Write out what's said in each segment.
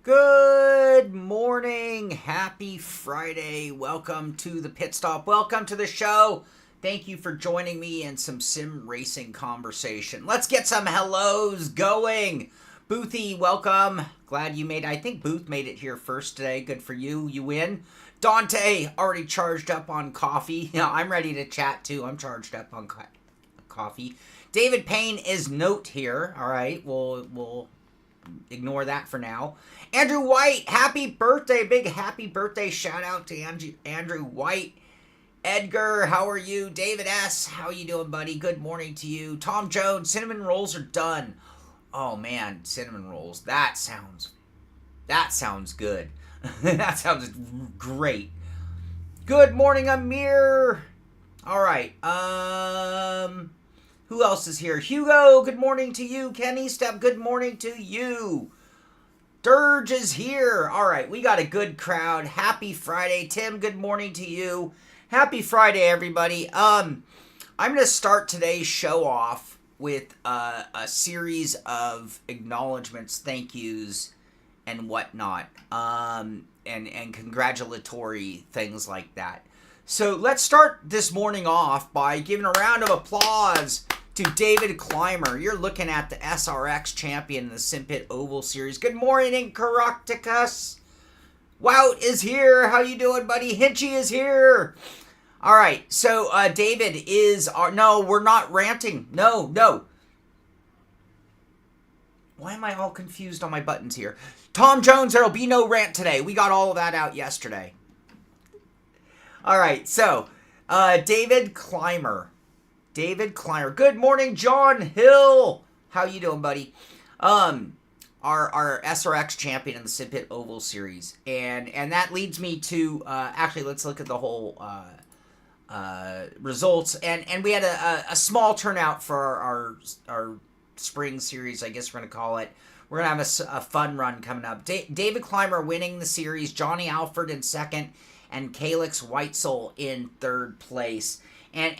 Good morning. Happy Friday. Welcome to the Pit Stop. Welcome to the show. Thank you for joining me in some sim racing conversation. Let's get some hellos going. Boothy, welcome. Glad you made it. I think Booth made it here first today. Good for you. You win. Dante, already charged up on coffee. Yeah, I'm ready to chat too. I'm charged up on coffee. David Payne is note here. All right, we'll ignore that for now. Andrew White, happy birthday. Big happy birthday shout out to Andrew White. Edgar, how are you? David S., how you doing, buddy? Good morning to you. Tom Jones, cinnamon rolls are done. Oh man, cinnamon rolls. That sounds good. That sounds great. Good morning, Amir. All right. Who else is here? Hugo, good morning to you. Kenny Step, good morning to you. Dirge is here. All right, we got a good crowd. Happy Friday. Tim, good morning to you. Happy Friday, everybody. I'm going to start today's show off with a series of acknowledgments, thank yous, and whatnot, and congratulatory things like that. So let's start this morning off by giving a round of applause to David Clymer. You're looking at the SRX champion in the SimPit Oval Series. Good morning, Caractacus. Wout is here. How you doing, buddy? Hinchy is here. All right, so David is our... No, we're not ranting. No. Why am I all confused on my buttons here? Tom Jones, there'll be no rant today. We got all of that out yesterday. All right, so David Clymer. Good morning, John Hill. How you doing, buddy? Our SRX champion in the SimPit Oval Series, and that leads me to actually let's look at the whole results. And we had a small turnout for our spring series, I guess we're gonna call it. We're gonna have a fun run coming up. David Clymer winning the series, Johnny Alford in second, and Calix Whitesole in third place. And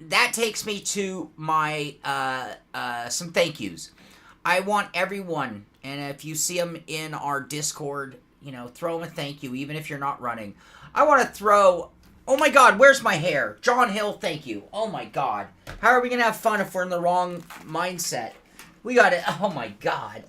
that takes me to my some thank yous. I want everyone, and if you see them in our Discord, throw them a thank you, even if you're not running. I want to throw, oh my God, where's my hair? John Hill, thank you. Oh my God. How are we going to have fun if we're in the wrong mindset? We got it. Oh my God.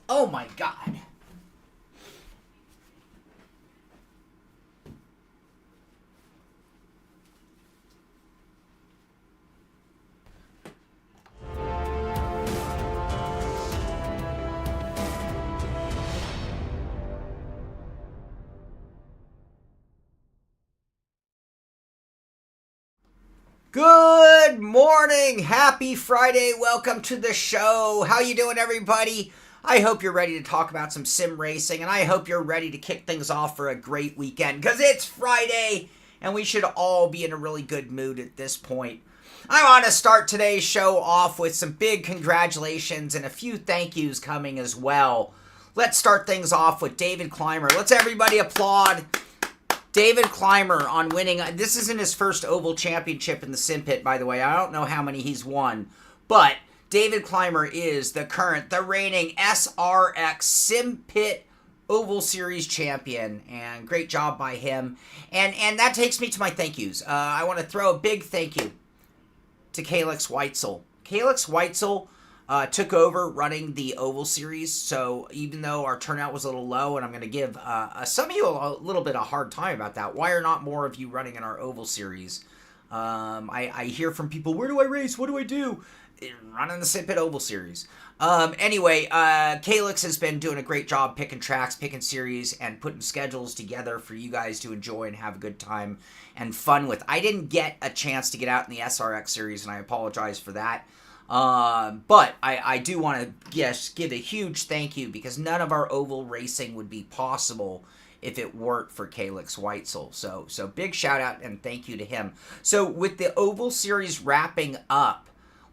Good morning. Happy Friday. Welcome to the show. How you doing, everybody? I hope you're ready to talk about some sim racing, and I hope you're ready to kick things off for a great weekend, because it's Friday, and we should all be in a really good mood at this point. I want to start today's show off with some big congratulations and a few thank yous coming as well. Let's start things off with David Clymer. Let's everybody applaud David Clymer on winning. This isn't his first Oval Championship in the SimPit, by the way. I don't know how many he's won, but David Clymer is the reigning SRX SimPit Oval Series champion, and great job by him. And that takes me to my thank yous. I want to throw a big thank you to Calix Whitesole. Calix Whitesole took over running the Oval Series, so even though our turnout was a little low, and I'm going to give some of you a little bit of a hard time about that, why are not more of you running in our Oval Series? I hear from people, where do I race? What do I do? Run in the SimPit Oval Series. Anyway, Calix has been doing a great job picking tracks, picking series, and putting schedules together for you guys to enjoy and have a good time and fun with. I didn't get a chance to get out in the SRX Series, and I apologize for that. But I do want to give a huge thank you, because none of our oval racing would be possible if it weren't for Calix Whitesole. So big shout out and thank you to him. So with the Oval Series wrapping up,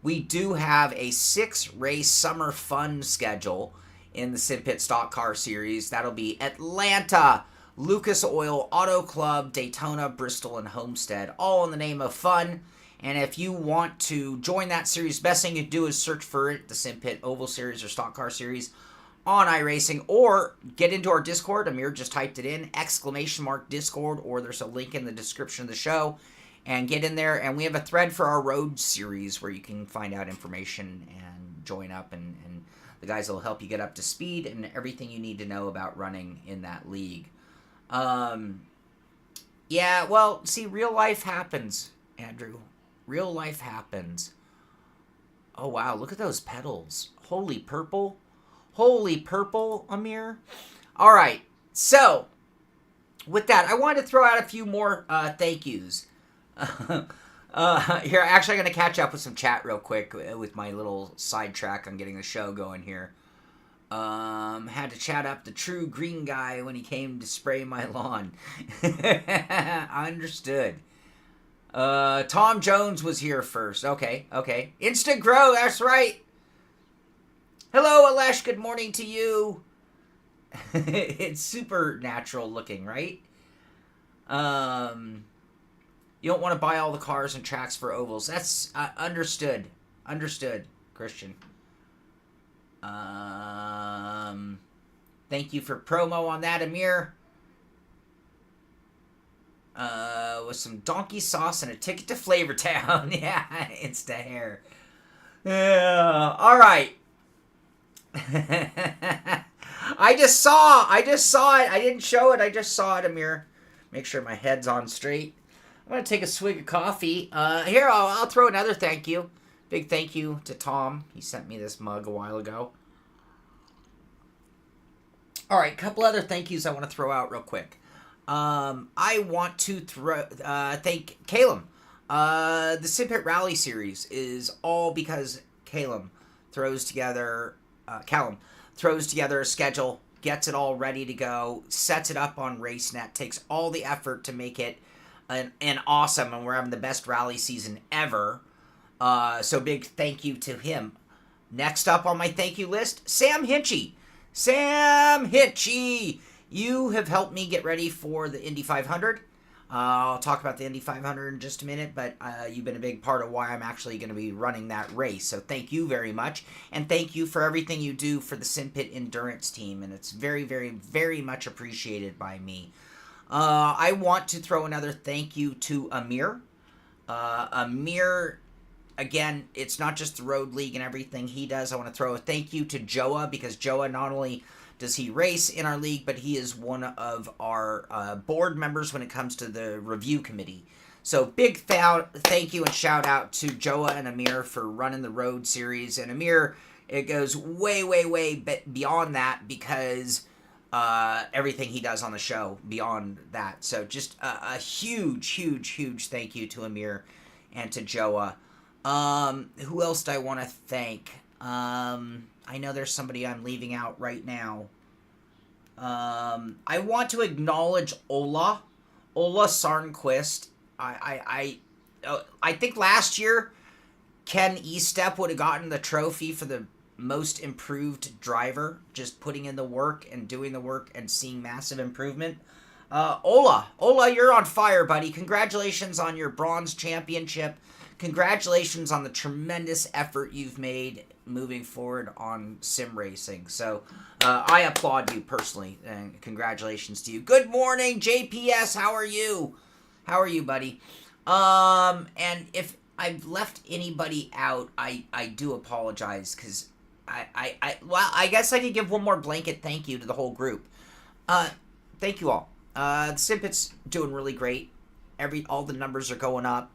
we do have a 6-race summer fun schedule in the SimPit Stock Car Series. That'll be Atlanta, Lucas Oil, Auto Club, Daytona, Bristol, and Homestead, all in the name of fun. And if you want to join that series, best thing you do is search for it, the SimPit Oval Series or Stock Car Series, on iRacing, or get into our Discord. Amir just typed it in, !Discord, or there's a link in the description of the show, and get in there. And we have a thread for our road series where you can find out information and join up, and the guys will help you get up to speed and everything you need to know about running in that league. Yeah, well, see, real life happens, Andrew. Real life happens. Oh, wow, look at those pedals. Holy purple. Holy purple, Amir. All right, so with that, I wanted to throw out a few more thank yous. Here, actually, I'm going to catch up with some chat real quick with my little sidetrack on getting the show going here. Had to chat up the true green guy when he came to spray my lawn. Understood. Tom Jones was here first. Okay. Instant Grow, that's right. Hello, Alesh. Good morning to you. It's super natural looking, right? You don't want to buy all the cars and tracks for ovals. That's understood. Understood, Christian. Thank you for promo on that, Amir. With some donkey sauce and a ticket to Flavortown. Yeah, it's the hair. Yeah, all right. I just saw it. I didn't show it. I just saw it, Amir. Make sure my head's on straight. I'm going to take a swig of coffee. Here, I'll throw another thank you. Big thank you to Tom. He sent me this mug a while ago. All right, a couple other thank yous I want to throw out real quick. I want to thank Calum. The Simpit Rally Series is all because Callum throws together a schedule, gets it all ready to go, sets it up on RaceNet, takes all the effort to make it an awesome, and we're having the best rally season ever. So big thank you to him. Next up on my thank you list, Sam Hinchy. Sam Hinchy! You have helped me get ready for the Indy 500. I'll talk about the Indy 500 in just a minute, but you've been a big part of why I'm actually going to be running that race. So thank you very much, and thank you for everything you do for the Simpit Endurance team, and it's very, very, very much appreciated by me. I want to throw another thank you to Amir. Amir, again, it's not just the Road League and everything he does. I want to throw a thank you to Joa, because Joa not only does he race in our league, but he is one of our board members when it comes to the review committee. So big thank you and shout out to Joa and Amir for running the Road Series. And Amir, it goes way, way, way beyond that, because everything he does on the show beyond that. So just a huge, huge, huge thank you to Amir and to Joa. Who else do I want to thank? I know there's somebody I'm leaving out right now. I want to acknowledge Ola Sarnquist. I think last year Ken Estep would have gotten the trophy for the most improved driver, just putting in the work and doing the work and seeing massive improvement. Ola, you're on fire, buddy. Congratulations on your bronze championship. Congratulations on the tremendous effort you've made moving forward on sim racing. So I applaud you personally, and congratulations to you. Good morning, JPS. How are you? How are you, buddy? And if I've left anybody out, I do apologize, because I guess I could give one more blanket thank you to the whole group. Thank you all. The Simpit's doing really great. All the numbers are going up.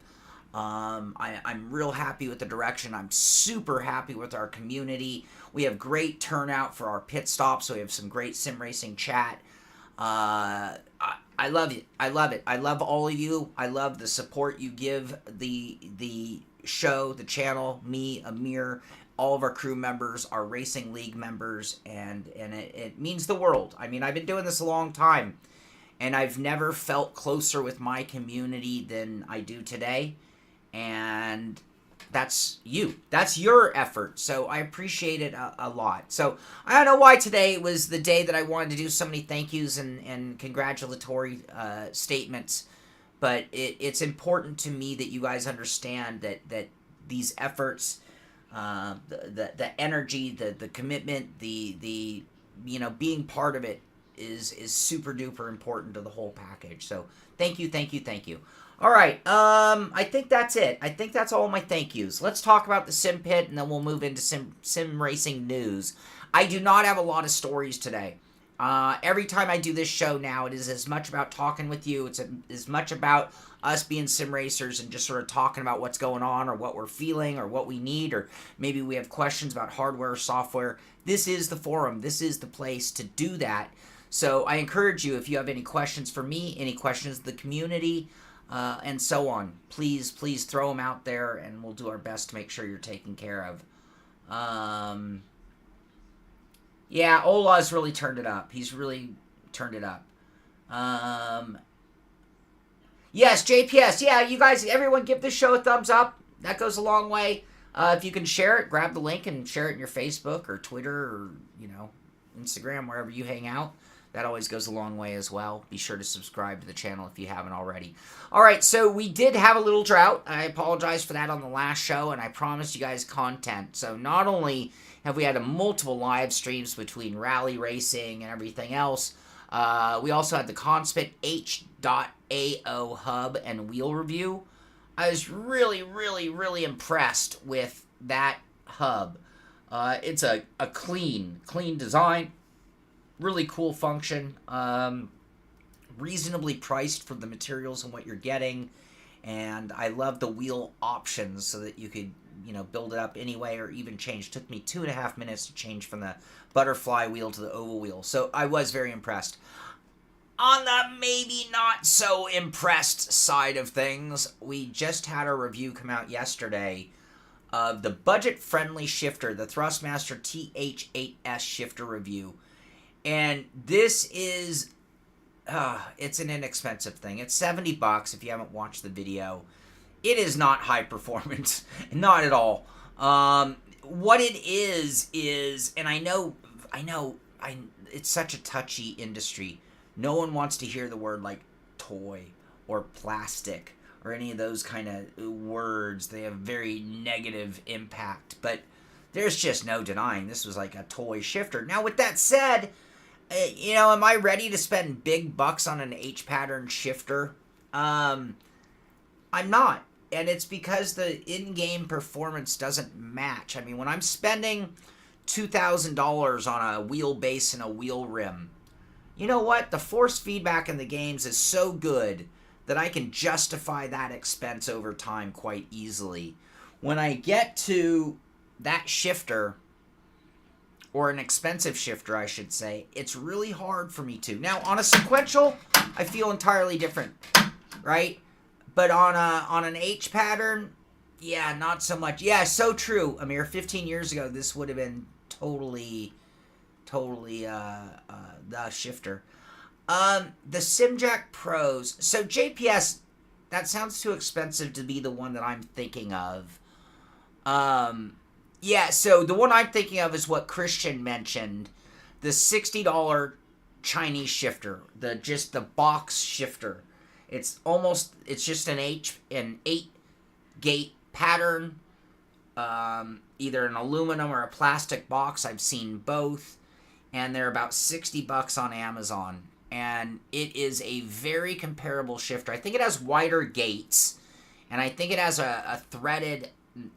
I'm real happy with the direction. I'm super happy with our community. We have great turnout for our pit stop, so we have some great sim racing chat. I love it. I love it. I love all of you. I love the support you give the show, the channel, me, Amir, all of our crew members, our racing league members, and it means the world. I mean, I've been doing this a long time, and I've never felt closer with my community than I do today. And that's you. That's your effort. So I appreciate it a lot. So I don't know why today was the day that I wanted to do so many thank yous and congratulatory statements. But it's important to me that you guys understand that these efforts, the energy, the commitment, the being part of it is super duper important to the whole package. So thank you, thank you, thank you. All right, I think that's it. I think that's all my thank yous. Let's talk about the Sim Pit, and then we'll move into sim racing news. I do not have a lot of stories today. Every time I do this show now, it is as much about talking with you. It's as much about us being sim racers and just sort of talking about what's going on or what we're feeling or what we need, or maybe we have questions about hardware or software. This is the forum. This is the place to do that. So I encourage you, if you have any questions for me, any questions of the community, and so on, please throw them out there, and we'll do our best to make sure you're taken care of. Yeah, Ola's really turned it up. He's really turned it up. Yes, JPS. Yeah, you guys, everyone give this show a thumbs up. That goes a long way. If you can share it, grab the link and share it in your Facebook or Twitter or, Instagram, wherever you hang out. That always goes a long way as well. Be sure to subscribe to the channel if you haven't already. All right, so we did have a little drought. I apologize for that on the last show, and I promised you guys content. So not only have we had multiple live streams between rally racing and everything else, we also had the Conspit H.AO hub and wheel review. I was really, really, really impressed with that hub. It's a clean design. Really cool function, reasonably priced for the materials and what you're getting, and I love the wheel options so that you could, build it up anyway or even change. It took me 2.5 minutes to change from the butterfly wheel to the oval wheel, so I was very impressed. On the maybe not so impressed side of things, we just had a review come out yesterday of the budget-friendly shifter, the Thrustmaster TH8S shifter review. And this is, it's an inexpensive thing. It's $70 if you haven't watched the video. It is not high performance. Not at all. What it is, and I know, it's such a touchy industry. No one wants to hear the word like toy or plastic or any of those kind of words. They have very negative impact. But there's just no denying this was like a toy shifter. Now, with that said, am I ready to spend big bucks on an H-pattern shifter? I'm not. And it's because the in-game performance doesn't match. I mean, when I'm spending $2,000 on a wheelbase and a wheel rim, you know what? The force feedback in the games is so good that I can justify that expense over time quite easily. When I get to that shifter, or an expensive shifter, I should say, it's really hard for me to. Now, on a sequential, I feel entirely different, right? But on an H pattern, yeah, not so much. Yeah, so true, Amir. 15 years ago, this would have been totally the shifter. The SimJack Pros. So JPS, that sounds too expensive to be the one that I'm thinking of. Yeah, so the one I'm thinking of is what Christian mentioned, the $60 Chinese shifter, just the box shifter. It's just an 8-gate pattern, either an aluminum or a plastic box. I've seen both, and they're about $60 on Amazon, and it is a very comparable shifter. I think it has wider gates, and I think it has a threaded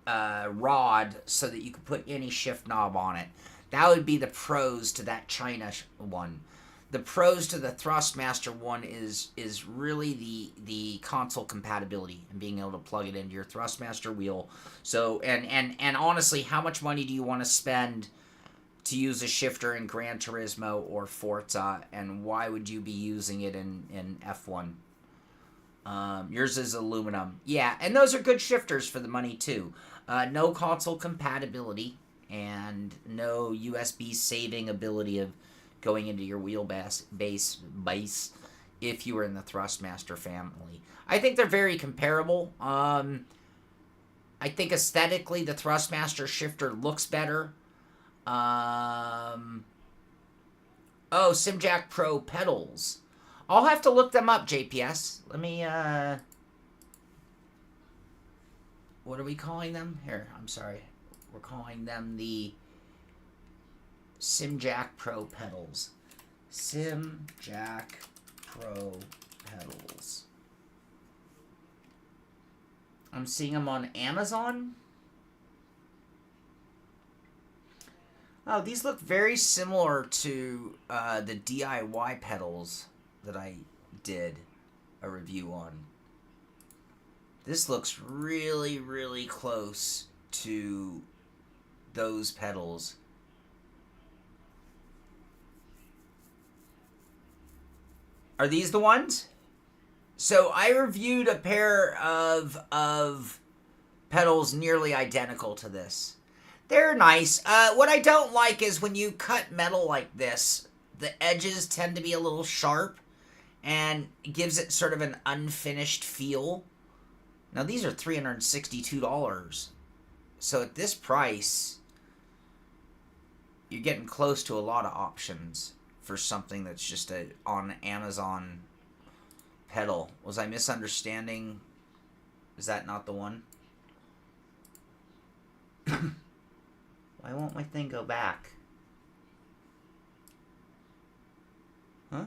rod so that you can put any shift knob on it. That would be the pros to that China one. The pros to the Thrustmaster one is really the console compatibility and being able to plug it into your Thrustmaster wheel. So and honestly, how much money do you want to spend to use a shifter in Gran Turismo or Forza, and why would you be using it in F1? Yours is aluminum. Yeah, and those are good shifters for the money too. No console compatibility and no USB saving ability of going into your wheelbase base if you were in the Thrustmaster family. I think they're very comparable. I think aesthetically the Thrustmaster shifter looks better. Oh, SimJack Pro pedals. I'll have to look them up, JPS. Let me, what are we calling them? Here, I'm sorry. We're calling them the SimJack Pro pedals. SimJack Pro pedals. I'm seeing them on Amazon. Oh, these look very similar to the DIY pedals that I did a review on. This looks really, really close to those pedals. Are these the ones? So I reviewed a pair of pedals nearly identical to this. They're nice. What I don't like is when you cut metal like this, the edges tend to be a little sharp and it gives it sort of an unfinished feel. Now these are $362. So at this price, you're getting close to a lot of options for something that's just a on Amazon pedal. Was I misunderstanding? Is that not the one? Why won't my thing go back? Huh?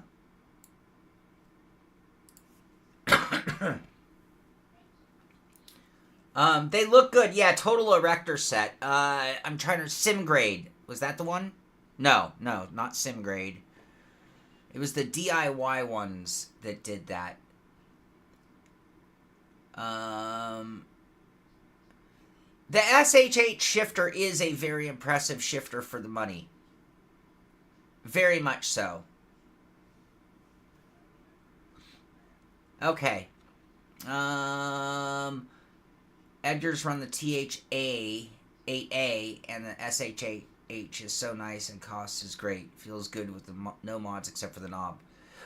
They look good. Yeah, total erector set. I'm trying to... SimGrade. Was that the one? No, not SimGrade. It was the DIY ones that did that. The SH8 shifter is a very impressive shifter for the money. Very much so. Okay. Edgar's run the THA 8A, and the SH8H is so nice and cost is great. Feels good with the no mods except for the knob.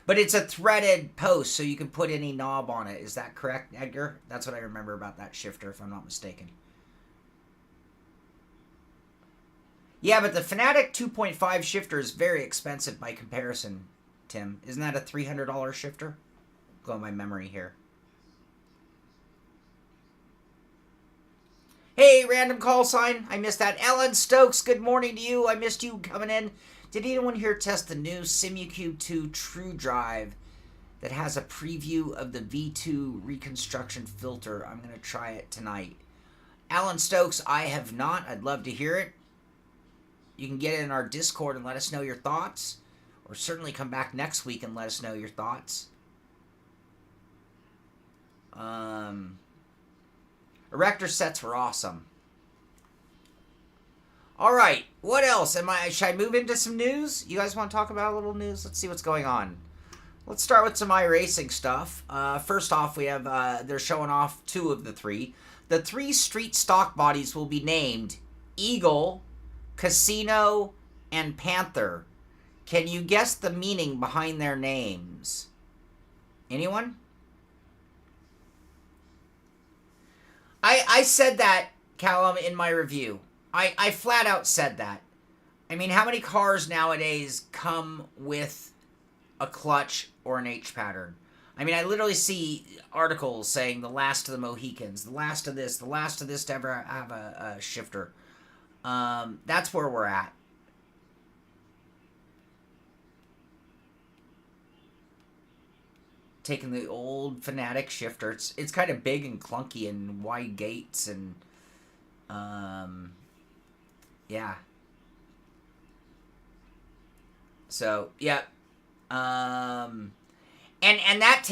But it's a threaded post, so you can put any knob on it. Is that correct, Edgar? That's what I remember about that shifter, if I'm not mistaken. Yeah, but the Fanatic 2.5 shifter is very expensive by comparison, Tim. Isn't that a $300 shifter? Going by memory here. Hey, random call sign. I missed that. Ellen Stokes, good morning to you. I missed you coming in. Did anyone here test the new SimuCube 2 True Drive that has a preview of the V2 reconstruction filter? I'm going to try it tonight. Alan Stokes, I have not. I'd love to hear it. You can get in our Discord and let us know your thoughts. Or certainly come back next week and let us know your thoughts. Erector sets were awesome. All right, what else? Should I move into some news? You guys want to talk about a little news? Let's see what's going on. Let's start with some iRacing stuff. First off, we have they're showing off two of the three. The three street stock bodies will be named Eagle, Casino, and Panther. Can you guess the meaning behind their names? Anyone? I said that, Callum, in my review. I flat out said that. I mean, how many cars nowadays come with a clutch or an H pattern? I mean, I literally see articles saying the last of the Mohicans, the last of this to ever have a shifter. That's where we're at. Taking the old Fanatic shifter. It's kind of big and clunky and wide gates and yeah. So yeah. And that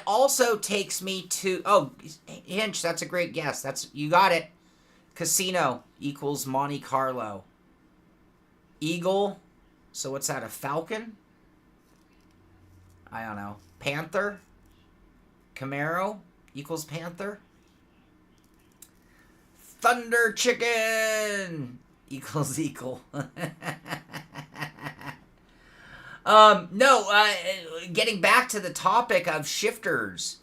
also takes me to oh, Hinch, that's a great guess. You got it. Casino equals Monte Carlo. Eagle, so what's that, a falcon? I don't know. Panther? Camaro equals Panther? Thunder Chicken equals Eagle. Getting back to the topic of shifters,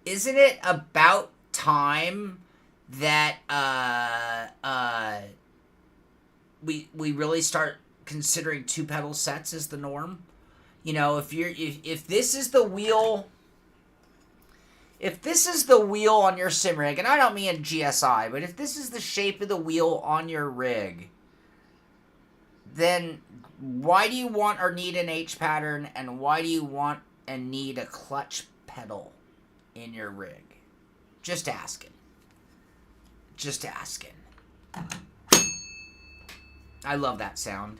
isn't it about time that we really start considering two pedal sets as the norm? You know, if this is the wheel, on your sim rig, and I don't mean GSI, but if this is the shape of the wheel on your rig, then why do you want or need an H pattern, and why do you want and need a clutch pedal in your rig? Just asking. Just asking. I love that sound.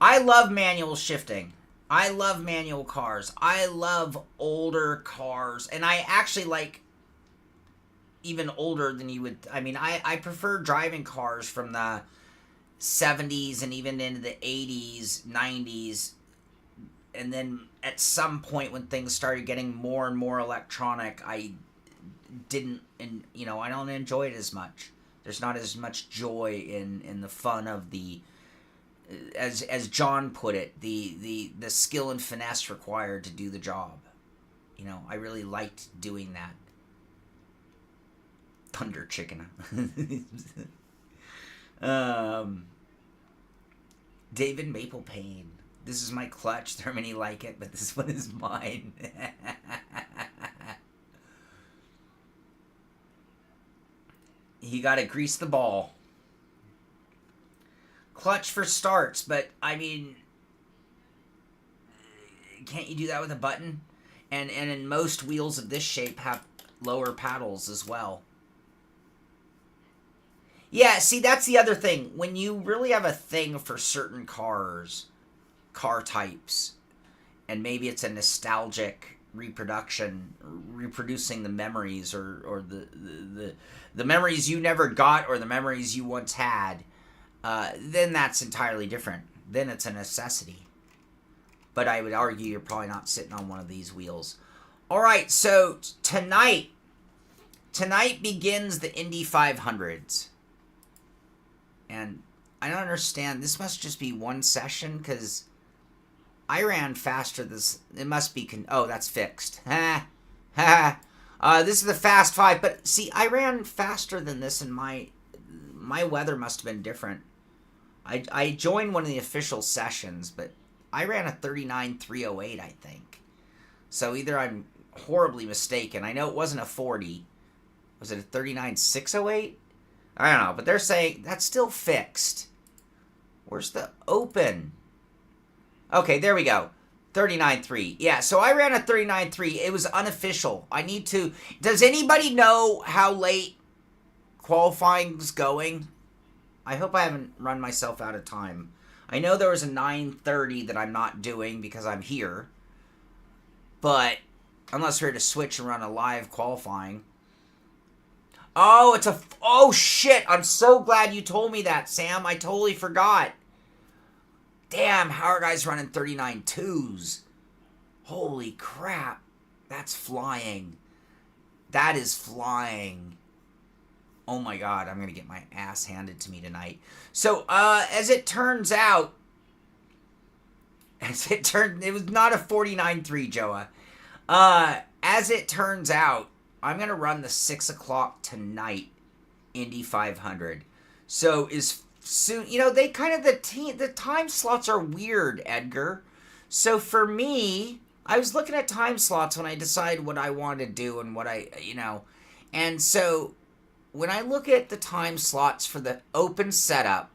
I love manual shifting. I love manual cars. I love older cars. And I actually like even older than you would. I mean, I prefer driving cars from the 70s and even into the 80s, 90s. And then at some point when things started getting more and more electronic, I didn't, and you know, I don't enjoy it as much. There's not as much joy in the fun of the, as John put it, the skill and finesse required to do the job. You know, I really liked doing that. Thunder Chicken. David Maple Payne. This is my clutch. There are many like it, but this one is mine. You gotta grease the ball. Clutch for starts, but I mean, can't you do that with a button? And in most wheels of this shape have lower paddles as well. Yeah, see, that's the other thing. When you really have a thing for certain cars, car types, and maybe it's a nostalgic reproducing the memories or the memories you never got or the memories you once had, then that's entirely different. Then it's a necessity. But I would argue you're probably not sitting on one of these wheels. All right, so tonight begins the Indy 500s. And I don't understand. This must just be one session because I ran faster this. It must be. Oh, that's fixed. This is the Fast 5. But see, I ran faster than this, and my weather must have been different. I joined one of the official sessions, but I ran a 39.308, I think. So either I'm horribly mistaken. I know it wasn't a 40. Was it a 39.608? I don't know, but they're saying that's still fixed. Where's the open? Okay, there we go. 39.3. Yeah, so I ran a 39.3. It was unofficial. I need to... Does anybody know how late qualifying's going? I hope I haven't run myself out of time. I know there was a 9:30 that I'm not doing because I'm here. But unless we're to switch and run a live qualifying... Oh, it's a... Oh, shit. I'm so glad you told me that, Sam. I totally forgot. Damn, how are guys running 39.2s? Holy crap. That's flying. That is flying. Oh, my God. I'm going to get my ass handed to me tonight. So, as it turns out... It was not a 49.3, Joa. As it turns out, I'm going to run the 6 o'clock tonight Indy 500. So is soon, you know, they kind of, the time slots are weird, Edgar. So for me, I was looking at time slots when I decided what I wanted to do and what I, you know. And so when I look at the time slots for the open setup,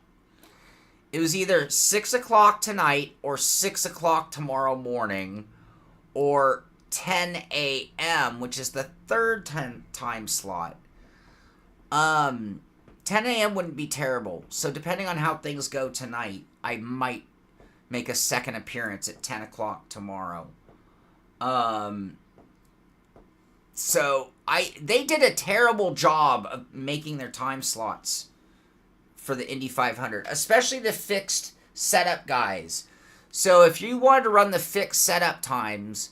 it was either 6 o'clock tonight or 6 o'clock tomorrow morning or 10 a.m., which is the third time slot. 10 a.m. wouldn't be terrible. So depending on how things go tonight, I might make a second appearance at 10 o'clock tomorrow. So they did a terrible job of making their time slots for the Indy 500, especially the fixed setup guys. So if you wanted to run the fixed setup times,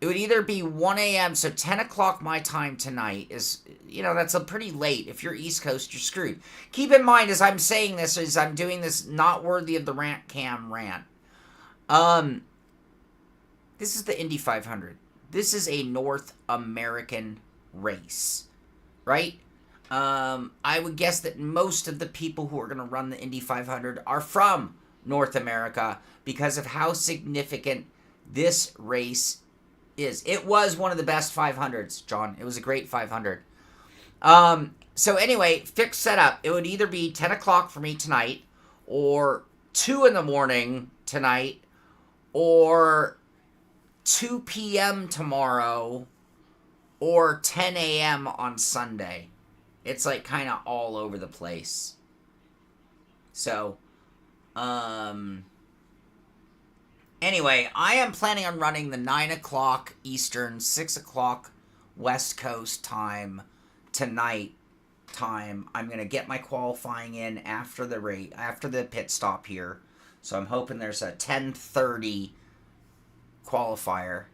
it would either be 1 a.m., so 10 o'clock my time tonight is, you know, that's a pretty late. If you're East Coast, you're screwed. Keep in mind, as I'm saying this, as I'm doing this not worthy of the rant cam rant, this is the Indy 500. This is a North American race, right? I would guess that most of the people who are going to run the Indy 500 are from North America because of how significant this race is. It was one of the best 500s, John. It was a great 500. So anyway, fixed setup. It would either be 10 o'clock for me tonight, or 2 in the morning tonight, or 2 p.m. tomorrow, or 10 a.m. on Sunday. It's like kind of all over the place. So, anyway, I am planning on running the 9 o'clock Eastern, 6 o'clock West Coast time tonight. I'm going to get my qualifying in after the pit stop here. So I'm hoping there's a 10:30 qualifier.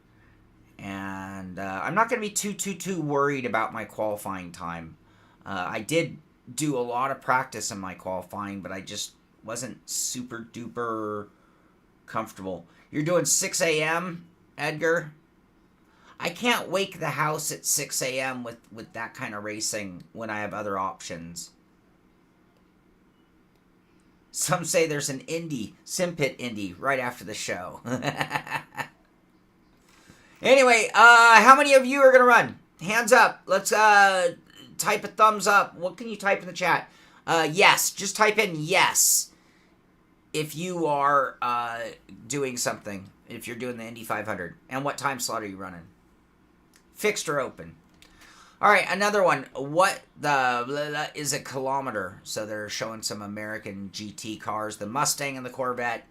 And I'm not going to be too worried about my qualifying time. I did do a lot of practice in my qualifying, but I just wasn't super duper comfortable. You're doing 6 a.m., Edgar? I can't wake the house at 6 a.m. with that kind of racing when I have other options. Some say there's an Indy, Simpit Indy, right after the show. Anyway, how many of you are going to run? Hands up. Let's type a thumbs up. What can you type in the chat? Yes. Just type in yes if you are doing something. If you're doing the Indy 500. And what time slot are you running? Fixed or open? All right, another one. What is a kilometer? So they're showing some American GT cars, the Mustang and the Corvette.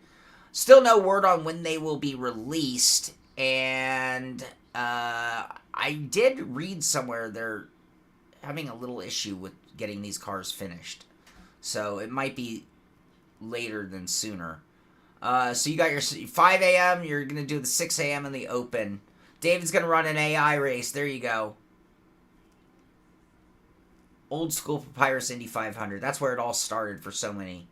Still no word on when they will be released. And I did read somewhere they're having a little issue with getting these cars finished. So it might be later than sooner. So you got your 5 a.m. You're going to do the 6 a.m. in the open. David's going to run an AI race. There you go. Old school Papyrus Indy 500. That's where it all started for so many.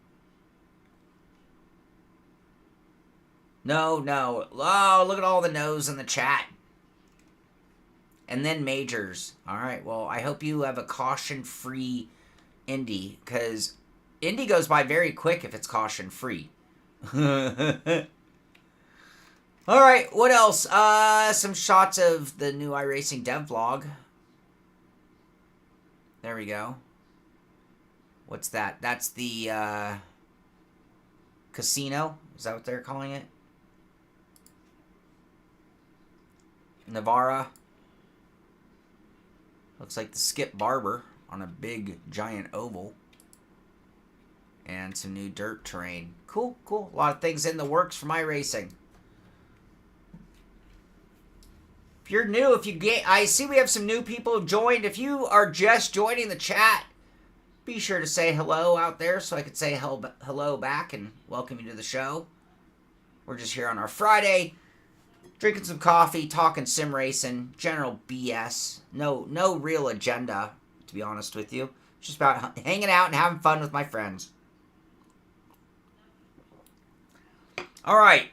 No. Oh, look at all the no's in the chat. And then majors. All right, well, I hope you have a caution-free Indy, because Indy goes by very quick if it's caution-free. All right, what else? Some shots of the new iRacing dev vlog. There we go. What's that? That's the casino. Is that what they're calling it? Navarra. Looks like the Skip Barber on a big giant oval. And some new dirt terrain. Cool. A lot of things in the works for iRacing. If you're new, I see we have some new people joined. If you are just joining the chat, be sure to say hello out there so I could say hello back and welcome you to the show. We're just here on our Friday, drinking some coffee, talking sim racing, general BS. No real agenda, to be honest with you. It's just about hanging out and having fun with my friends. All right.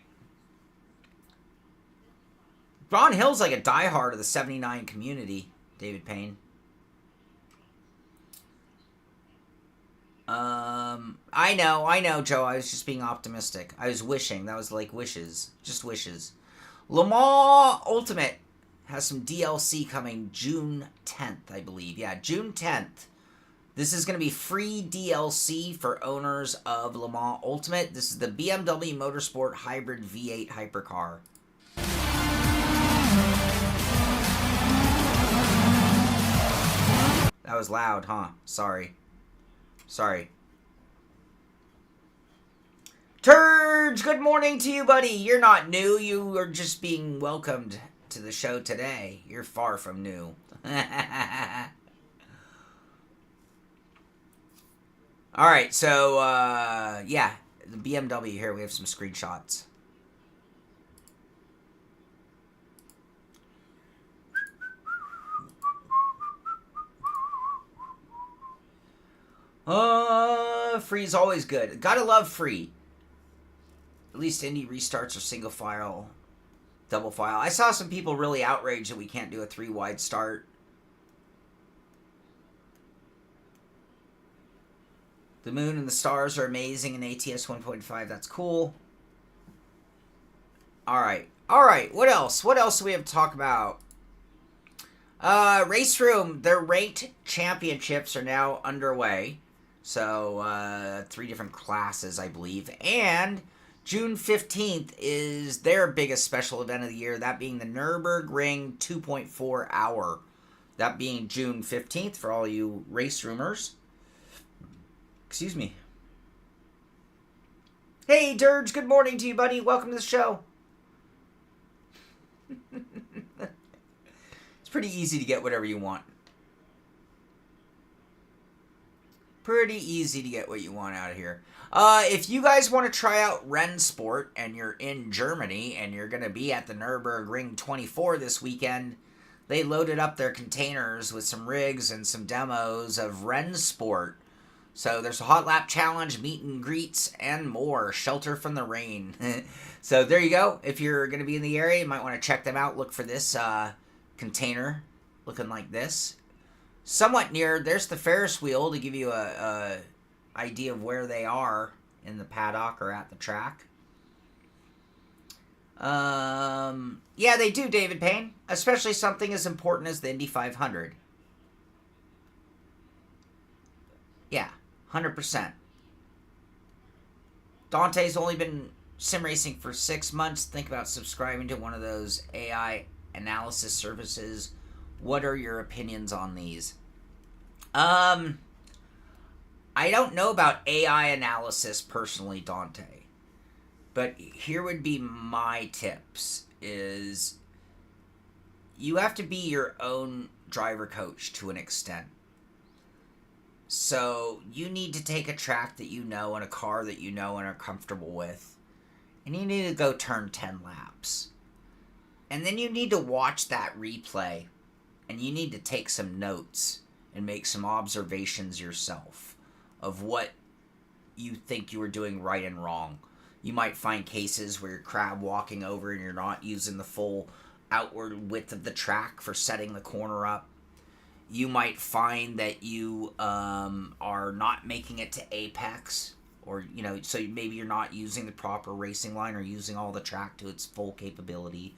Ron Hill's like a diehard of the 79 community, David Payne. I know, Joe. I was just being optimistic. I was wishing. That was like wishes. Just wishes. Le Mans Ultimate has some DLC coming June 10th, I believe. Yeah, June 10th. This is going to be free DLC for owners of Le Mans Ultimate. This is the BMW Motorsport Hybrid V8 Hypercar. That was loud, huh? Sorry. Turge, good morning to you, buddy. You're not new. You are just being welcomed to the show today. You're far from new. All right, so, yeah, the BMW here. We have some screenshots. Free is always good. Gotta love free. At least Indy restarts are single file, double file. I saw some people really outraged that we can't do a 3-wide start. The moon and the stars are amazing in ATS 1.5. That's cool. All right. What else? What else do we have to talk about? Race Room, their ranked championships are now underway. So, 3 different classes, I believe. And June 15th is their biggest special event of the year, that being the Nürburgring 2.4 hour. That being June 15th for all you race roomers. Excuse me. Hey, Dirge, good morning to you, buddy. Welcome to the show. It's pretty easy to get whatever you want. Pretty easy to get what you want out of here. If you guys want to try out Rennsport and you're in Germany and you're going to be at the Nürburgring 24 this weekend, they loaded up their containers with some rigs and some demos of Rennsport. So there's a hot lap challenge, meet and greets, and more. Shelter from the rain. So there you go. If you're going to be in the area, you might want to check them out. Look for this container looking like this. Somewhat near, there's the Ferris wheel to give you a idea of where they are in the paddock or at the track. Yeah, they do, David Payne. Especially something as important as the Indy 500. Yeah, 100%. Dante's only been sim racing for 6 months. Think about subscribing to one of those AI analysis services. What are your opinions on these? I don't know about AI analysis personally, Dante. But here would be my tips is you have to be your own driver coach to an extent. So you need to take a track that you know and a car that you know and are comfortable with. And you need to go turn 10 laps. And then you need to watch that replay. And you need to take some notes and make some observations yourself of what you think you were doing right and wrong. You might find cases where you're crab walking over and you're not using the full outward width of the track for setting the corner up. You might find that you are not making it to apex, or so maybe you're not using the proper racing line or using all the track to its full capability.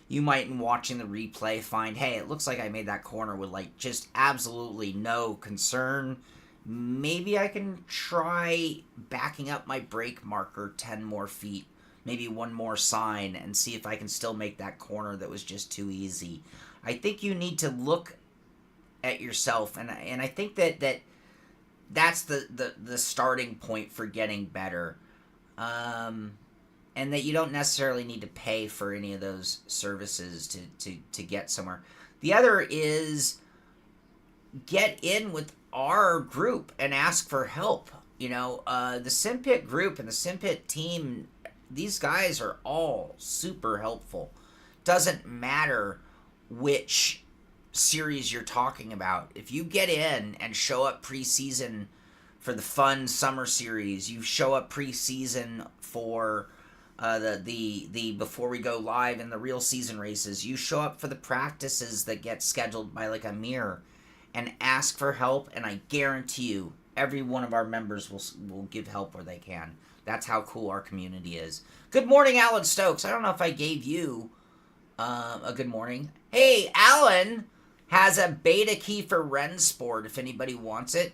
You might, in watching the replay, find, hey, it looks like I made that corner with just absolutely no concern. Maybe I can try backing up my brake marker 10 more feet, maybe one more sign, and see if I can still make that corner that was just too easy. I think you need to look at yourself, and I think that's the starting point for getting better. And that you don't necessarily need to pay for any of those services to get somewhere. The other is get in with our group and ask for help. The SimPit group and the SimPit team, these guys are all super helpful. Doesn't matter which series you're talking about. If you get in and show up preseason for the fun summer series, you show up preseason for the before we go live in the real season races, you show up for the practices that get scheduled by like a mirror and ask for help, and I guarantee you every one of our members will give help where they can. That's how cool our community is. Good morning, Alan Stokes. I don't know if I gave you a good morning. Hey, Alan has a beta key for Rennsport if anybody wants it.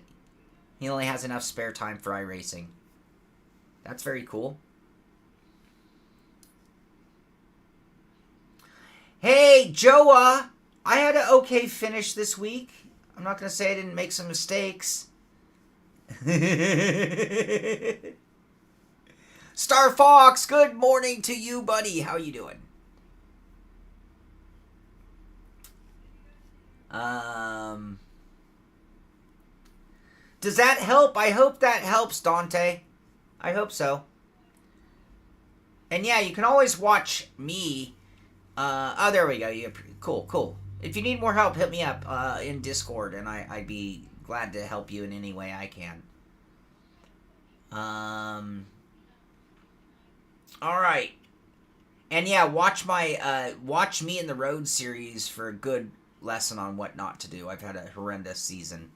He only has enough spare time for iRacing. That's very cool. Hey, Joa, I had an okay finish this week. I'm not going to say I didn't make some mistakes. Star Fox, good morning to you, buddy. How you doing? Does that help? I hope that helps, Dante. I hope so. And yeah, you can always watch me. Oh, there we go. Yeah, cool. If you need more help, hit me up in Discord, and I'd be glad to help you in any way I can. All right. And yeah, watch me in the road series for a good lesson on what not to do. I've had a horrendous season.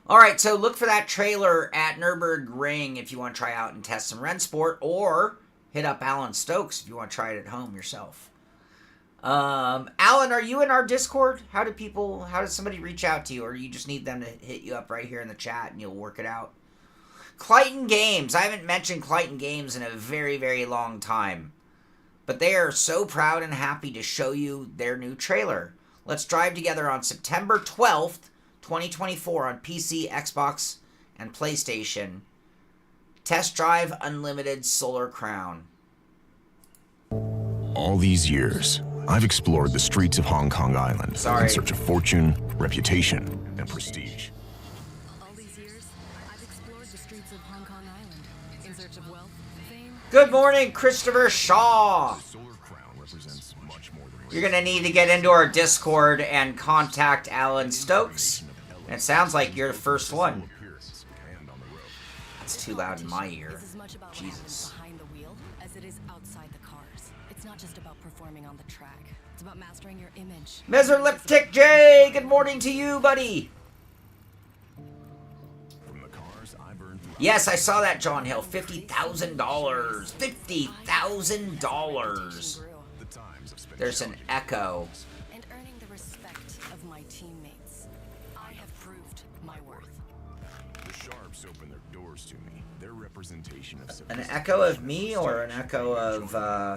All right, so look for that trailer at Nürburgring if you want to try out and test some Rennsport, or hit up Alan Stokes if you want to try it at home yourself. Alan, are you in our Discord? How does somebody reach out to you, or you just need them to hit you up right here in the chat and you'll work it out? Clayton Games. I haven't mentioned Clayton Games in a very, very long time. But they are so proud and happy to show you their new trailer. Let's drive together on September 12th, 2024 on PC, Xbox, and PlayStation. Test Drive Unlimited Solar Crown. All these years, I've explored the streets of Hong Kong Island in search of fortune, reputation, and prestige. All these years, I've explored the streets of Hong Kong Island in search of wealth, fame. Good morning, Christopher Shaw. The solar crown represents much more than You're going to need to get into our Discord and contact Alan Stokes. And it sounds like you're the first one. That's too loud in my ear. Is as much about Jesus. behind the wheel as it is outside the cars. It's not just about performing on the track. It's about mastering your image. Meserliptic J, good morning to you, buddy. From the cars I've earned through Yes, I saw that, John Hill. $50,000. $50,000. the times I've spent There's an echo. And earning the respect of my teammates. I have proved my worth. the sharps open their doors to me. Their representation of An echo of me or an echo of,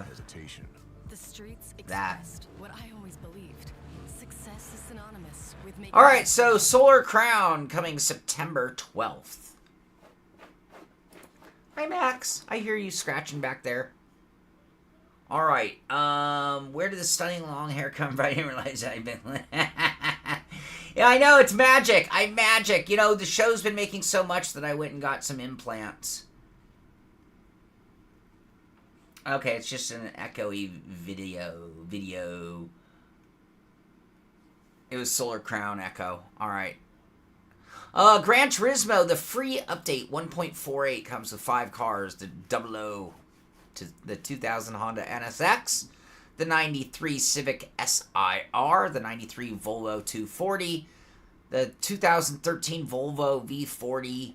hesitation. The streets That. expressed what I always believed. Success is synonymous with making... Alright, so Solar Crown coming September 12th. Hi, Max. I hear you scratching back there. Alright, where did the stunning long hair come from? I didn't realize I'd been... Yeah, I know, it's magic. I'm magic. You know, the show's been making so much that I went and got some implants. Okay, it's just an echoey video. It was Solar Crown Echo. Alright. Gran Turismo, the free update 1.48 comes with 5 cars. The 00 to the 2000 Honda NSX, the 93 Civic SIR, the 93 Volvo 240, the 2013 Volvo V40,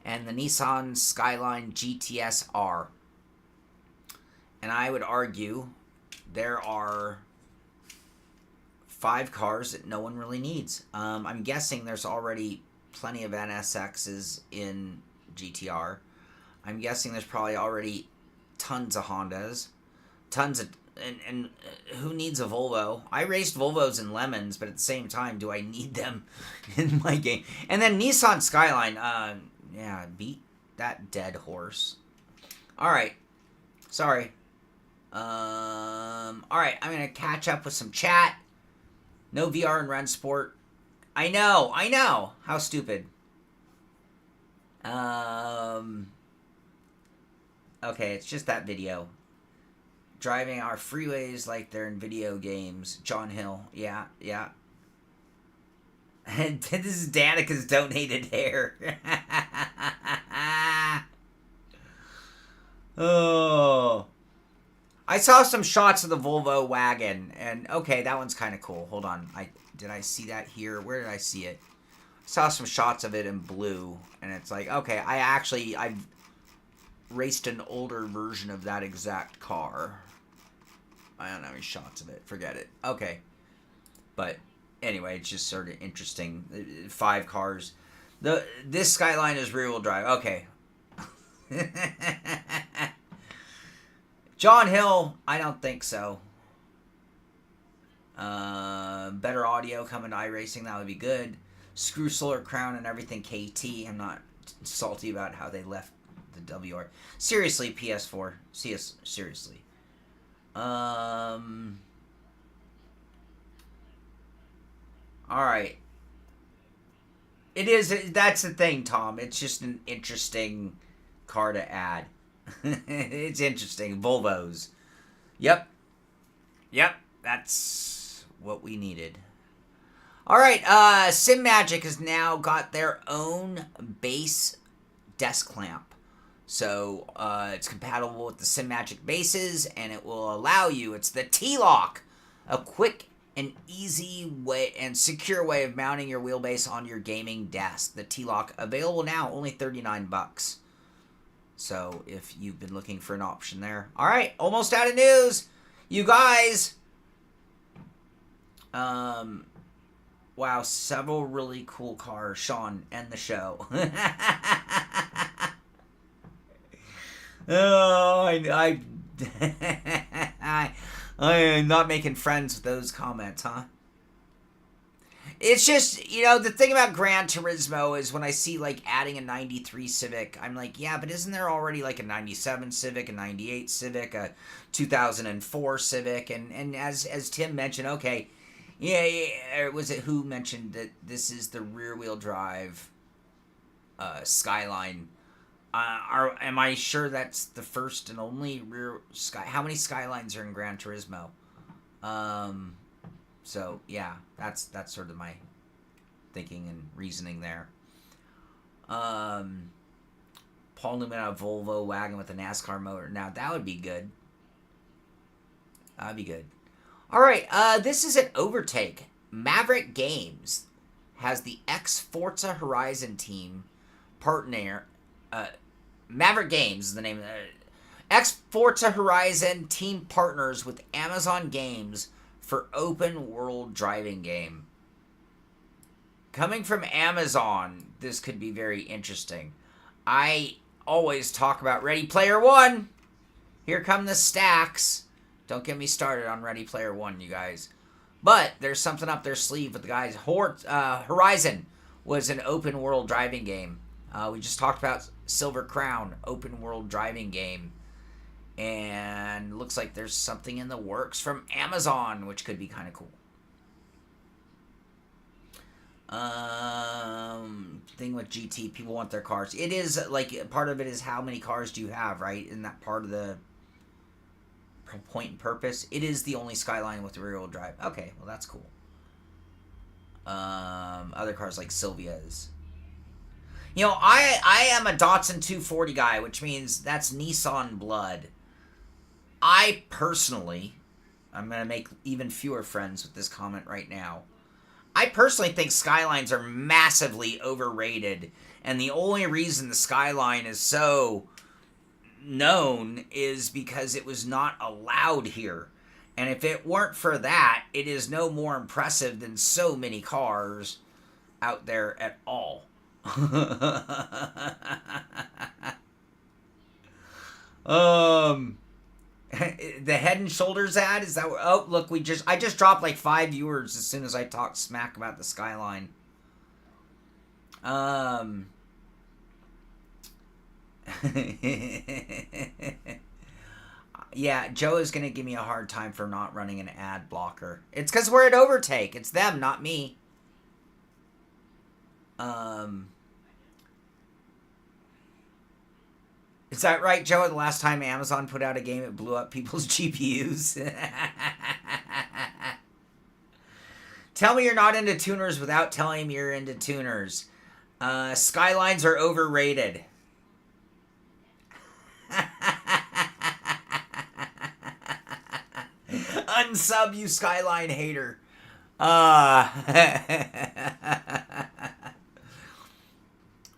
and the Nissan Skyline GTS R. And I would argue there are 5 cars that no one really needs. I'm guessing there's already plenty of NSXs in GTR. I'm guessing there's probably already tons of Hondas. Tons of... And who needs a Volvo? I raced Volvos and Lemons, but at the same time, do I need them in my game? And then Nissan Skyline. Yeah, beat that dead horse. Alright. Sorry. Alright, I'm gonna catch up with some chat. No VR and Run Sport. I know. How stupid. Okay, it's just that video. Driving our freeways like they're in video games. John Hill. Yeah. And this is Danica's donated hair. Oh. I saw some shots of the Volvo wagon, and okay, that one's kind of cool. Hold on. Did I see that here? Where did I see it? I saw some shots of it in blue, and it's like, okay, I've raced an older version of that exact car. I don't know any shots of it. Forget it. Okay. But anyway, it's just sort of interesting. 5 cars. This Skyline is rear-wheel drive. Okay. John Hill, I don't think so. Better audio coming to iRacing, that would be good. Screw Solar Crown and everything KT. I'm not salty about how they left the WR. Seriously, PS4. Seriously. Alright. That's the thing, Tom. It's just an interesting car to add. It's interesting. Volvos. Yep. That's what we needed. Alright, Sim Magic has now got their own base desk clamp. So, it's compatible with the Sim Magic bases, and it will allow you, it's the T-Lock, a quick and easy way and secure way of mounting your wheelbase on your gaming desk. The T-Lock, available now, only $39. So, if you've been looking for an option there. Alright, almost out of news. You guys, Wow, several really cool cars. Sean, end the show. Oh, I am not making friends with those comments, huh? It's just, the thing about Gran Turismo is when I see, like, adding a 93 Civic, I'm like, yeah, but isn't there already, like, a 97 Civic, a 98 Civic, a 2004 Civic? And as Tim mentioned, okay, yeah, was it who mentioned that this is the rear-wheel drive Skyline? Am I sure that's the first and only rear Sky? How many Skylines are in Gran Turismo? So yeah, that's sort of my thinking and reasoning there. Paul Newman on a Volvo wagon with a NASCAR motor. Now that would be good. That'd be good. All right, this is an overtake. Maverick Games has the ex-Forza Horizon team partner. Maverick Games is the name of it. Ex-Forza Horizon team partners with Amazon Games for open world driving game. Coming from Amazon, this could be very interesting. I always talk about Ready Player One. Here come the stacks. Don't get me started on Ready Player One, you guys. But there's something up their sleeve with the guys. Horizon was an open world driving game. We just talked about Silver Crown, open world driving game. And looks like there's something in the works from Amazon, which could be kind of cool. Thing with GT, people want their cars. It is, like, part of it is how many cars do you have, right? Isn't that part of the point and purpose? It is the only Skyline with rear-wheel drive. Okay, well, that's cool. Other cars like Silvia's. I am a Datsun 240 guy, which means that's Nissan blood. I personally, I'm going to make even fewer friends with this comment right now. I personally think Skylines are massively overrated, and the only reason the Skyline is so known is because it was not allowed here. And if it weren't for that, it is no more impressive than so many cars out there at all. The Head and Shoulders ad, is that? Oh, look, I just dropped like 5 viewers as soon as I talked smack about the Skyline. Yeah, Joe is gonna give me a hard time for not running an ad blocker. It's because we're at overtake. It's them, not me. Is that right, Joe? The last time Amazon put out a game, it blew up people's GPUs. Tell me you're not into tuners without telling me you're into tuners. Skylines are overrated. Unsub, you Skyline hater.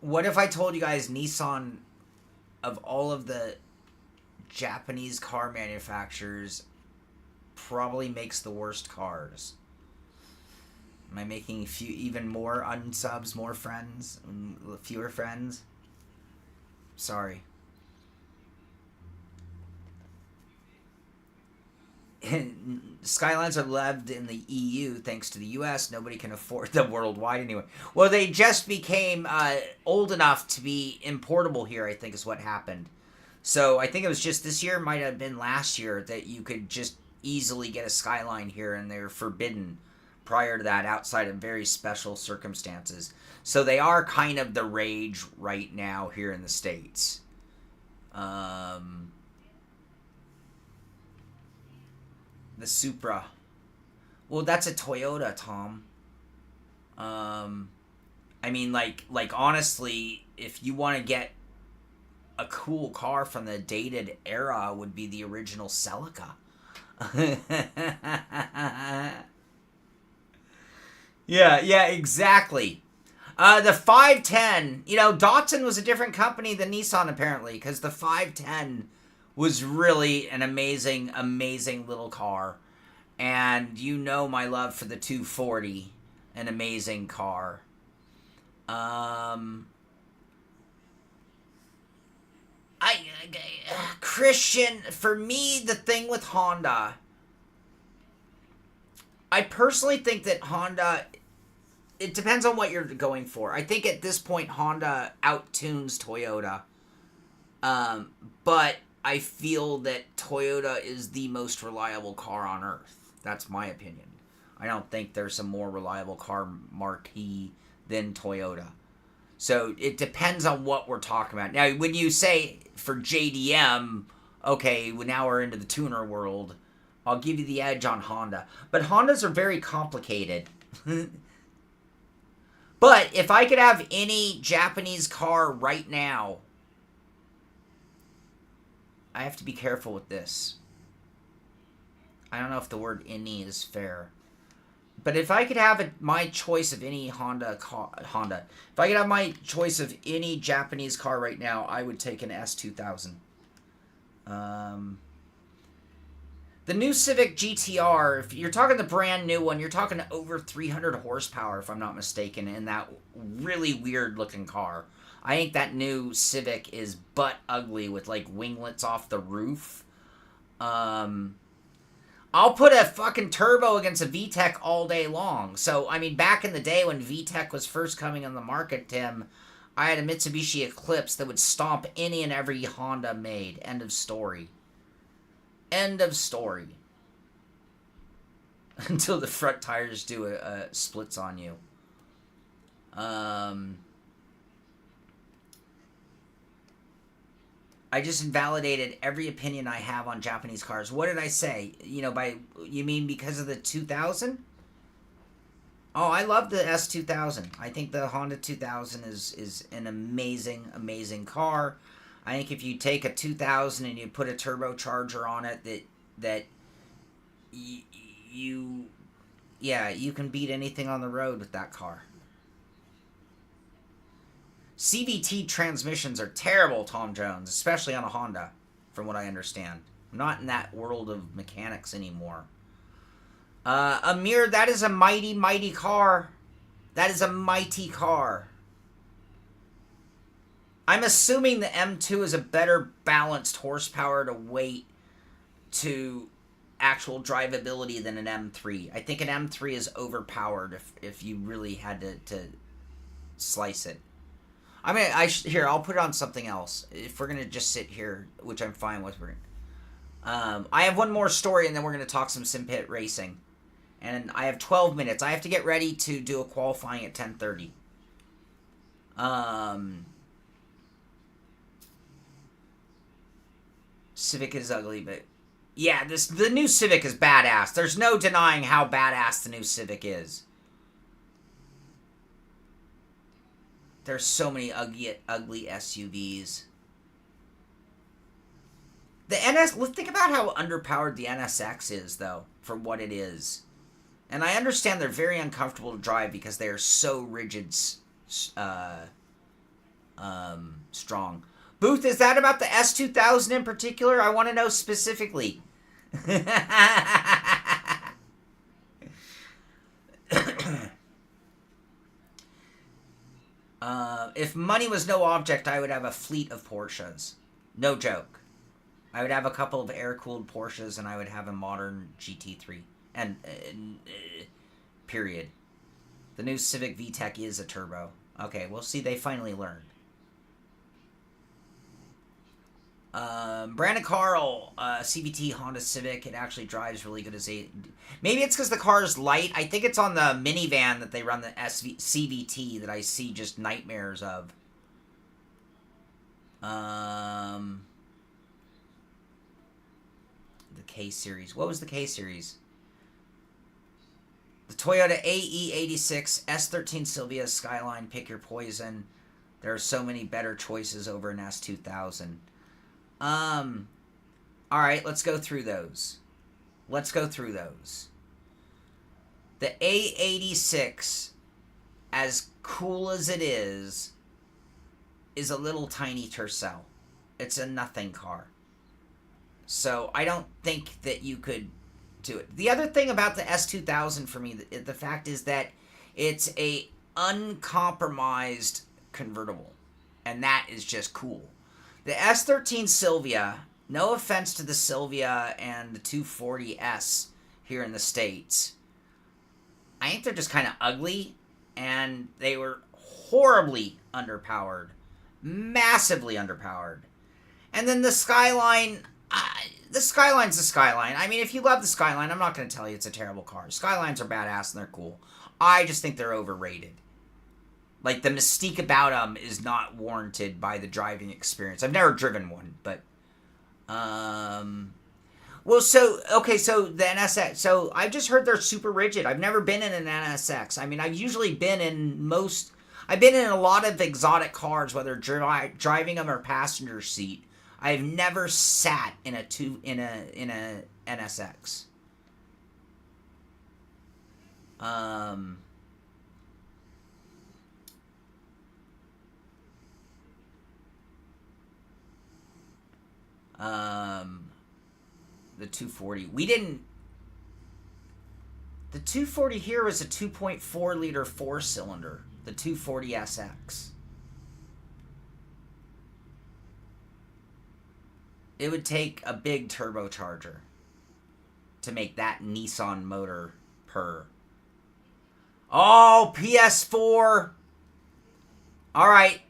What if I told you guys Nissan, of all of the Japanese car manufacturers, probably makes the worst cars? Am I making even more unsubs, more friends, fewer friends? Sorry. Skylines are loved in the EU thanks to the US. Nobody can afford them worldwide anyway. Well, they just became old enough to be importable here, I think is what happened. So I think it was just this year, might have been last year, that you could just easily get a Skyline here, and they're forbidden prior to that outside of very special circumstances. So they are kind of the rage right now here in the States. The Supra. Well, that's a Toyota, Tom. I mean, like honestly, if you want to get a cool car from the dated era, would be the original Celica. Yeah, exactly. The 510, Datsun was a different company than Nissan apparently, because the 510 was really an amazing, amazing little car. And you know my love for the 240, an amazing car. Christian, for me, the thing with Honda, I personally think that Honda, it depends on what you're going for. I think at this point, Honda outtunes Toyota. But I feel that Toyota is the most reliable car on earth. That's my opinion. I don't think there's a more reliable car marquee than Toyota. So it depends on what we're talking about. Now, when you say for JDM, okay, now we're into the tuner world, I'll give you the edge on Honda. But Hondas are very complicated. But if I could have any Japanese car right now, I have to be careful with this. I don't know if the word Indy is fair. But if I could have my choice of any Honda, if I could have my choice of any Japanese car right now, I would take an S2000. The new Civic GTR, if you're talking the brand new one, you're talking over 300 horsepower, if I'm not mistaken, in that really weird looking car. I think that new Civic is butt ugly with like winglets off the roof. I'll put a fucking turbo against a VTEC all day long. So, I mean, back in the day when VTEC was first coming on the market, Tim, I had a Mitsubishi Eclipse that would stomp any and every Honda made. End of story. End of story. Until the front tires do a splits on you. I just invalidated every opinion I have on Japanese cars. What did I say? You mean because of the 2000? Oh, I love the S2000. I think the Honda 2000 is an amazing, amazing car. I think if you take a 2000 and you put a turbocharger on it, that you can beat anything on the road with that car. CVT transmissions are terrible, Tom Jones, especially on a Honda, from what I understand. I'm not in that world of mechanics anymore. Amir, that is a mighty, mighty car. That is a mighty car. I'm assuming the M2 is a better balanced horsepower to weight to actual drivability than an M3. I think an M3 is overpowered if you really had to slice it. I mean, here, I'll put it on something else. If we're going to just sit here, which I'm fine with. I have one more story, and then we're going to talk some sim pit racing. And I have 12 minutes. I have to get ready to do a qualifying at 10:30. Civic is ugly, but... yeah, the new Civic is badass. There's no denying how badass the new Civic is. There's so many ugly SUVs. Let's think about how underpowered the NSX is, though, for what it is. And I understand they're very uncomfortable to drive because they are so rigid, strong. Booth, is that about the S2000 in particular? I want to know specifically. If money was no object, I would have a fleet of Porsches. No joke. I would have a couple of air-cooled Porsches, and I would have a modern GT3. And period. The new Civic VTEC is a turbo. Okay, we'll see. They finally learned. Brandon Carl, CVT Honda Civic. It actually drives really good as a... maybe it's because the car is light. I think it's on the minivan that they run the CVT that I see just nightmares of. The K-Series. What was the K-Series? The Toyota AE86, S13 Silvia, Skyline, pick your poison. There are so many better choices over an S2000. Alright, let's go through those. The A86, as cool as it is a little tiny Tercel. It's a nothing car. So I don't think that you could to it. The other thing about the S2000 for me, the fact is that it's a uncompromised convertible, and that is just cool. The S13 Silvia, no offense to the Silvia and the 240S here in the States, I think they're just kind of ugly, and they were horribly underpowered, massively underpowered. And then the Skyline, the Skyline's the Skyline. I mean, if you love the Skyline, I'm not going to tell you it's a terrible car. Skylines are badass and they're cool. I just think they're overrated. Like, the mystique about them is not warranted by the driving experience. I've never driven one, but... Well, so the NSX. So, I've just heard they're super rigid. I've never been in an NSX. I mean, I've usually been in I've been in a lot of exotic cars, whether driving them or passenger seat. I've never sat in a NSX. The 240. The 240 here is a 2.4 liter 4-cylinder. The 240 SX. It would take a big turbocharger to make that Nissan motor purr. Oh, PS4. All right.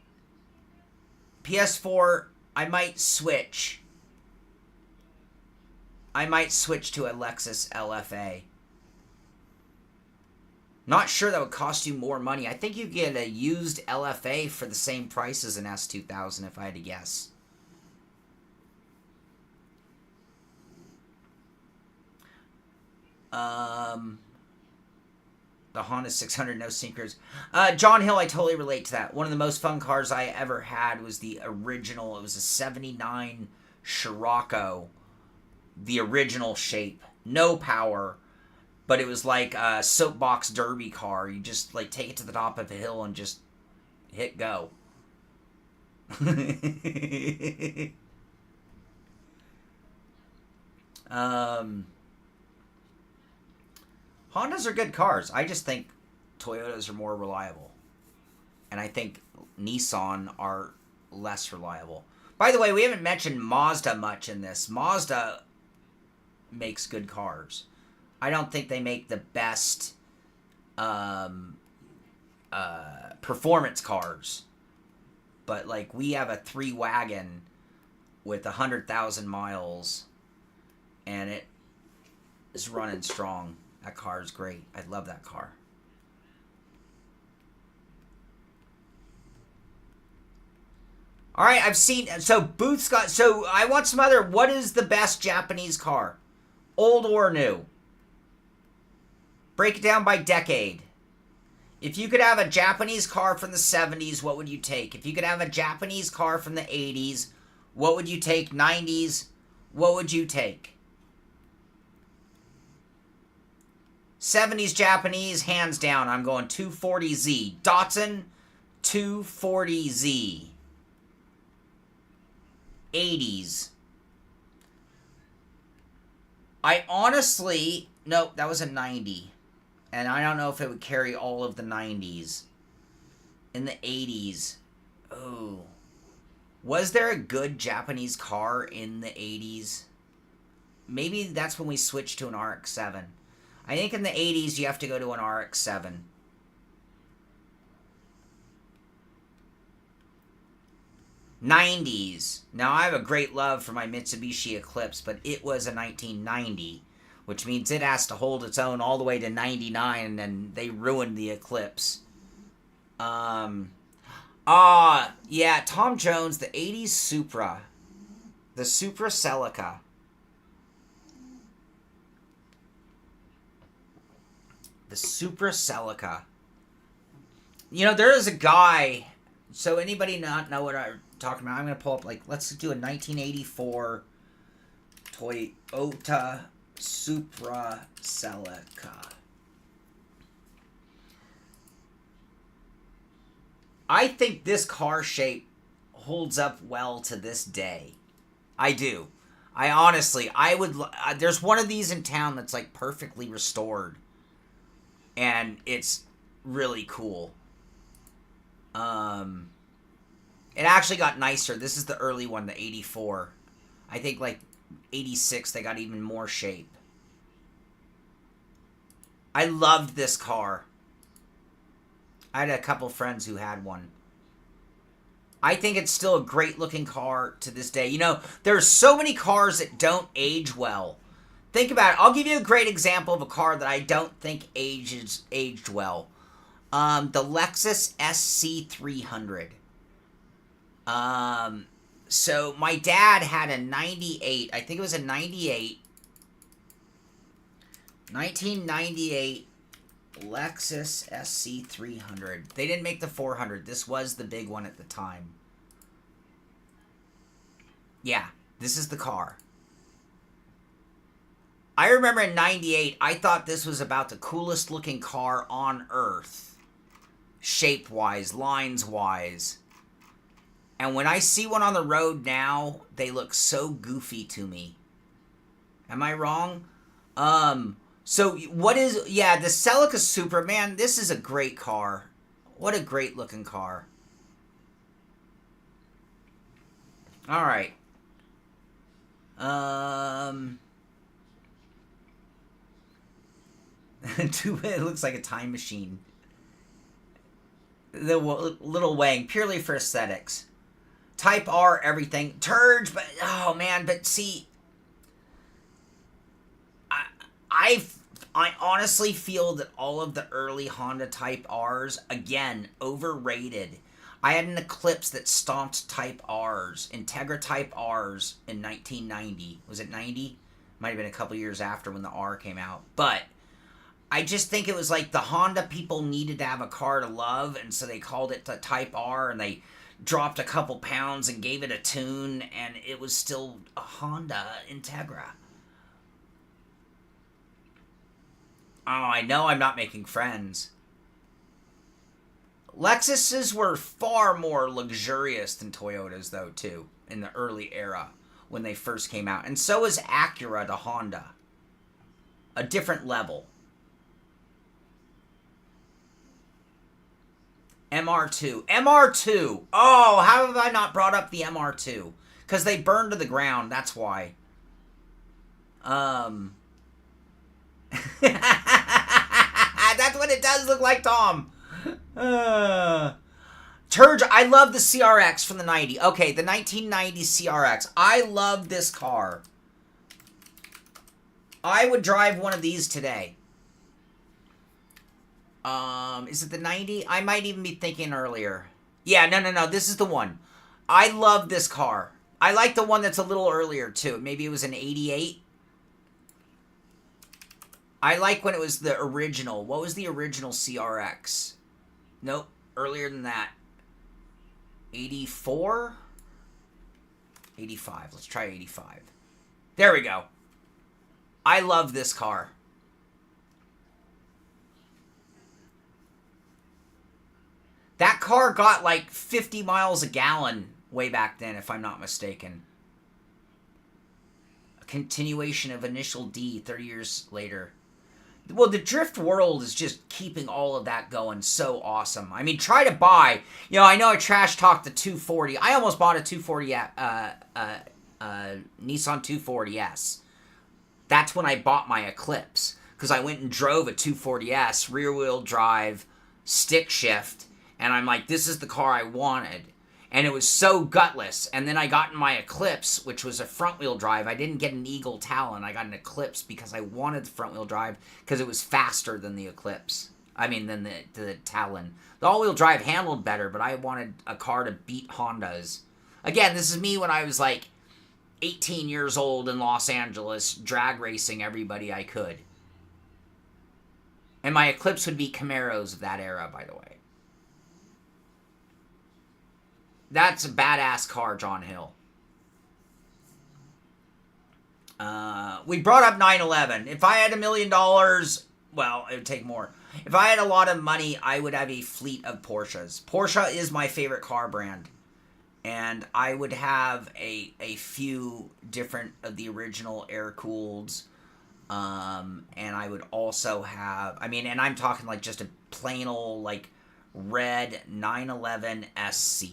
PS4, I might switch. I might switch to a Lexus LFA. Not sure that would cost you more money. I think you get a used LFA for the same price as an S2000 if I had to guess. The Honda 600 no sinkers. John Hill, I totally relate to that. One of the most fun cars I ever had was the original. It was a 79 Scirocco. The original shape. No power. But it was like a soapbox derby car. You just like take it to the top of a hill and just hit go. Hondas are good cars. I just think Toyotas are more reliable. And I think Nissan are less reliable. By the way, we haven't mentioned Mazda much in this. Mazda makes good cars. I don't think they make the best performance cars. But, like, we have a 3-wagon with 100,000 miles. And it is running strong. That car is great. I love that car. All right, I've seen... So, Booth's got... So, I want some other... What is the best Japanese car? Old or new? Break it down by decade. If you could have a Japanese car from the 70s, what would you take? If you could have a Japanese car from the 80s, what would you take? 90s, what would you take? 70s Japanese, hands down, I'm going 240Z. Datsun 240Z. 80s. I honestly... Nope, that was a 90. And I don't know if it would carry all of the 90s. In the 80s. Oh. Was there a good Japanese car in the 80s? Maybe that's when we switched to an RX-7. I think in the 80s you have to go to an RX-7. '90s. Now, I have a great love for my Mitsubishi Eclipse, but it was a 1990, which means it has to hold its own all the way to 99, and they ruined the Eclipse. Yeah, Tom Jones, the 80s Supra. The Supra Celica. The Supra Celica. You know, there is a guy... So anybody not know what I'm talking about? I'm going to pull up, like, let's do a 1984 Toyota Supra Celica. I think this car shape holds up well to this day. I do. I honestly, I would, there's one of these in town that's like perfectly restored. And it's really cool. It actually got nicer. This is the early one, the 84. I think like 86, they got even more shape. I loved this car. I had a couple friends who had one. I think it's still a great looking car to this day. You know, there's so many cars that don't age well. Think about it. I'll give you a great example of a car that I don't think aged well. The Lexus SC300. So my dad had a 98. I think it was a 1998 Lexus SC300. They didn't make the 400. This was the big one at the time. Yeah, this is the car. I remember in 98, I thought this was about the coolest looking car on earth. Shape-wise, lines-wise. And when I see one on the road now, they look so goofy to me. Am I wrong? So what is, yeah, the Celica Supra, man, this is a great car. What a great looking car. All right. It looks like a time machine. The Little Wang, purely for aesthetics. Type R, everything. Turge, but, oh man, but see, I honestly feel that all of the early Honda Type Rs, again, overrated. I had an Eclipse that stomped Type Rs, Integra Type Rs in 1990. Was it 90? Might have been a couple years after when the R came out. But I just think it was like the Honda people needed to have a car to love, and so they called it the Type R, and they dropped a couple pounds and gave it a tune, and it was still a Honda Integra. Oh, I know I'm not making friends. Lexuses were far more luxurious than Toyotas, though, too, in the early era when they first came out. And so is Acura to Honda. A different level. MR2. MR2! Oh, how have I not brought up the MR2? Because they burned to the ground, that's why. That's what it does look like, Tom. Turge, I love the CRX from the 90. Okay, the 1990 CRX. I love this car. I would drive one of these today. Is it the 90? I might even be thinking earlier. Yeah, no. This is the one. I love this car. I like the one that's a little earlier, too. Maybe it was an 88. I like when it was the original. What was the original CRX? Nope. Earlier than that. 84? 85. Let's try 85. There we go. I love this car. That car got like 50 miles a gallon way back then, if I'm not mistaken. A continuation of Initial D 30 years later. Well, the drift world is just keeping all of that going so awesome. I mean, try to buy. You know, I know I trash talked the 240. I almost bought a 240, Nissan 240S. That's when I bought my Eclipse. Because I went and drove a 240S, rear-wheel drive, stick shift. And I'm like, this is the car I wanted. And it was so gutless. And then I got in my Eclipse, which was a front-wheel drive. I didn't get an Eagle Talon. I got an Eclipse because I wanted the front-wheel drive because it was faster than the Eclipse. I mean, than the Talon. The all-wheel drive handled better, but I wanted a car to beat Hondas. Again, this is me when I was like 18 years old in Los Angeles, drag racing everybody I could. And my Eclipse would be Camaros of that era, by the way. That's a badass car, John Hill. We brought up 911. If I had $1 million, well, it would take more. If I had a lot of money, I would have a fleet of Porsches. Porsche is my favorite car brand. And I would have a few different of the original air-cooleds. And I would also have, I mean, and I'm talking like just a plain old, like, red 911 SC.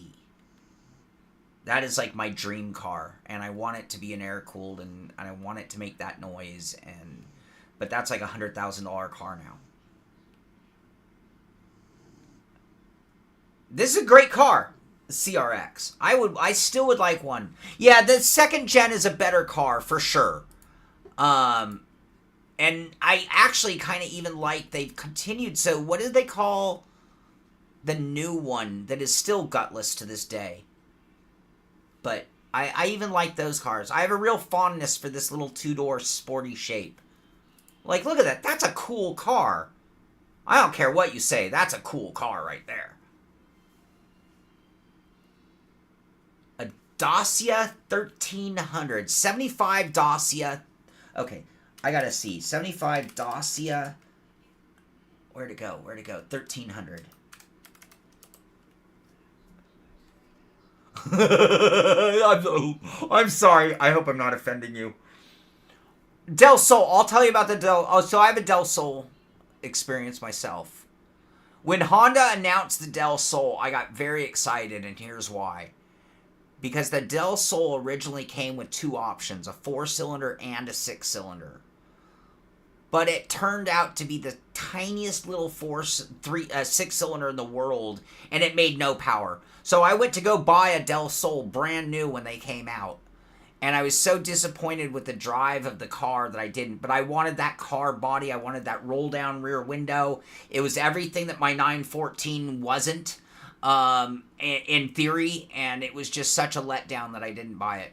That is like my dream car, and I want it to be an air-cooled, and I want it to make that noise, but that's like $100,000 car now. This is a great car, the CRX. I still would like one. Yeah, the second gen is a better car for sure. And I actually kind of even like they've continued. So what did they call the new one that is still gutless to this day? But I even like those cars. I have a real fondness for this little two-door sporty shape. Like, look at that. That's a cool car. I don't care what you say. That's a cool car right there. A Dacia 1300. 75 Dacia. Okay, I gotta see. 75 Dacia. Where'd it go? 1300. I'm sorry. I hope I'm not offending you. Del Sol. I'll tell you about the Del... Oh, so I have a Del Sol experience myself. When Honda announced the Del Sol, I got very excited, and here's why. Because the Del Sol originally came with two options, a 4-cylinder and a 6-cylinder. But it turned out to be the tiniest little 6-cylinder in the world, and it made no power. So I went to go buy a Del Sol brand new when they came out. And I was so disappointed with the drive of the car that I didn't. But I wanted that car body. I wanted that roll-down rear window. It was everything that my 914 wasn't, in theory. And it was just such a letdown that I didn't buy it.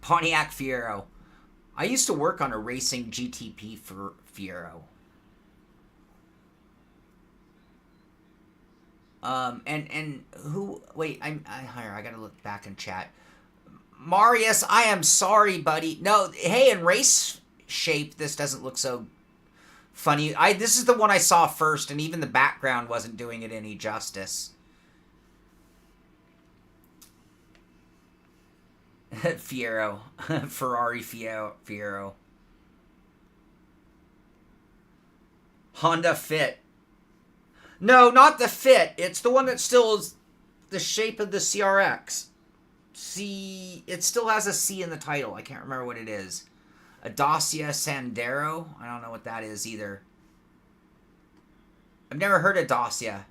Pontiac Fiero. I used to work on a racing GTP for Fiero. And who? Wait, I gotta look back in chat. Marius, I am sorry, buddy. No, hey, in race shape, this doesn't look so funny. This is the one I saw first, and even the background wasn't doing it any justice. Fiero. Ferrari Fiero. Honda Fit. No, not the Fit. It's the one that still is the shape of the CRX. It still has a C in the title. I can't remember what it is. A Dacia Sandero? I don't know what that is either. I've never heard of Dacia.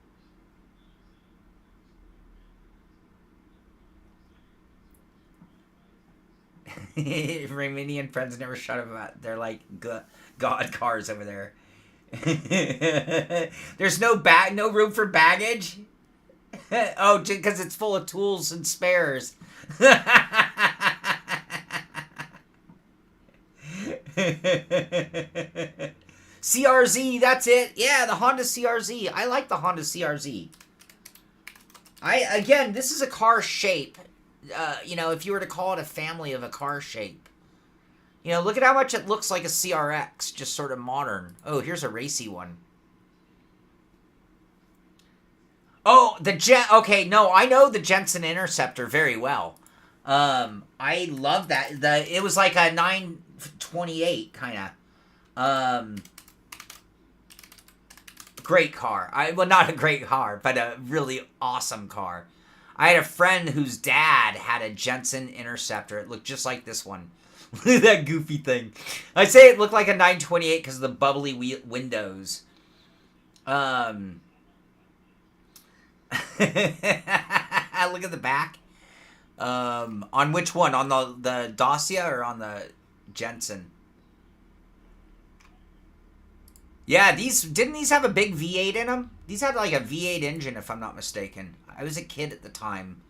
Rayminian friends never shut up about. They're like god cars over there. There's no room for baggage. Oh, because it's full of tools and spares. CRZ, that's it. Yeah, the Honda CRZ. I like the Honda CRZ. Again, this is a car shape. If you were to call it a family of a car shape. Look at how much it looks like a CRX, just sort of modern. Oh, here's a racy one. Oh, okay, no, I know the Jensen Interceptor very well. I love that. It was like a 928 kind of. Great car. Well, not a great car, but a really awesome car. I had a friend whose dad had a Jensen Interceptor. It looked just like this one. Look at that goofy thing. I say it looked like a 928 because of the bubbly windows. Look at the back. On which one? On the Dacia or on the Jensen? Yeah, didn't these have a big V8 in them? These had like a V8 engine, if I'm not mistaken. I was a kid at the time.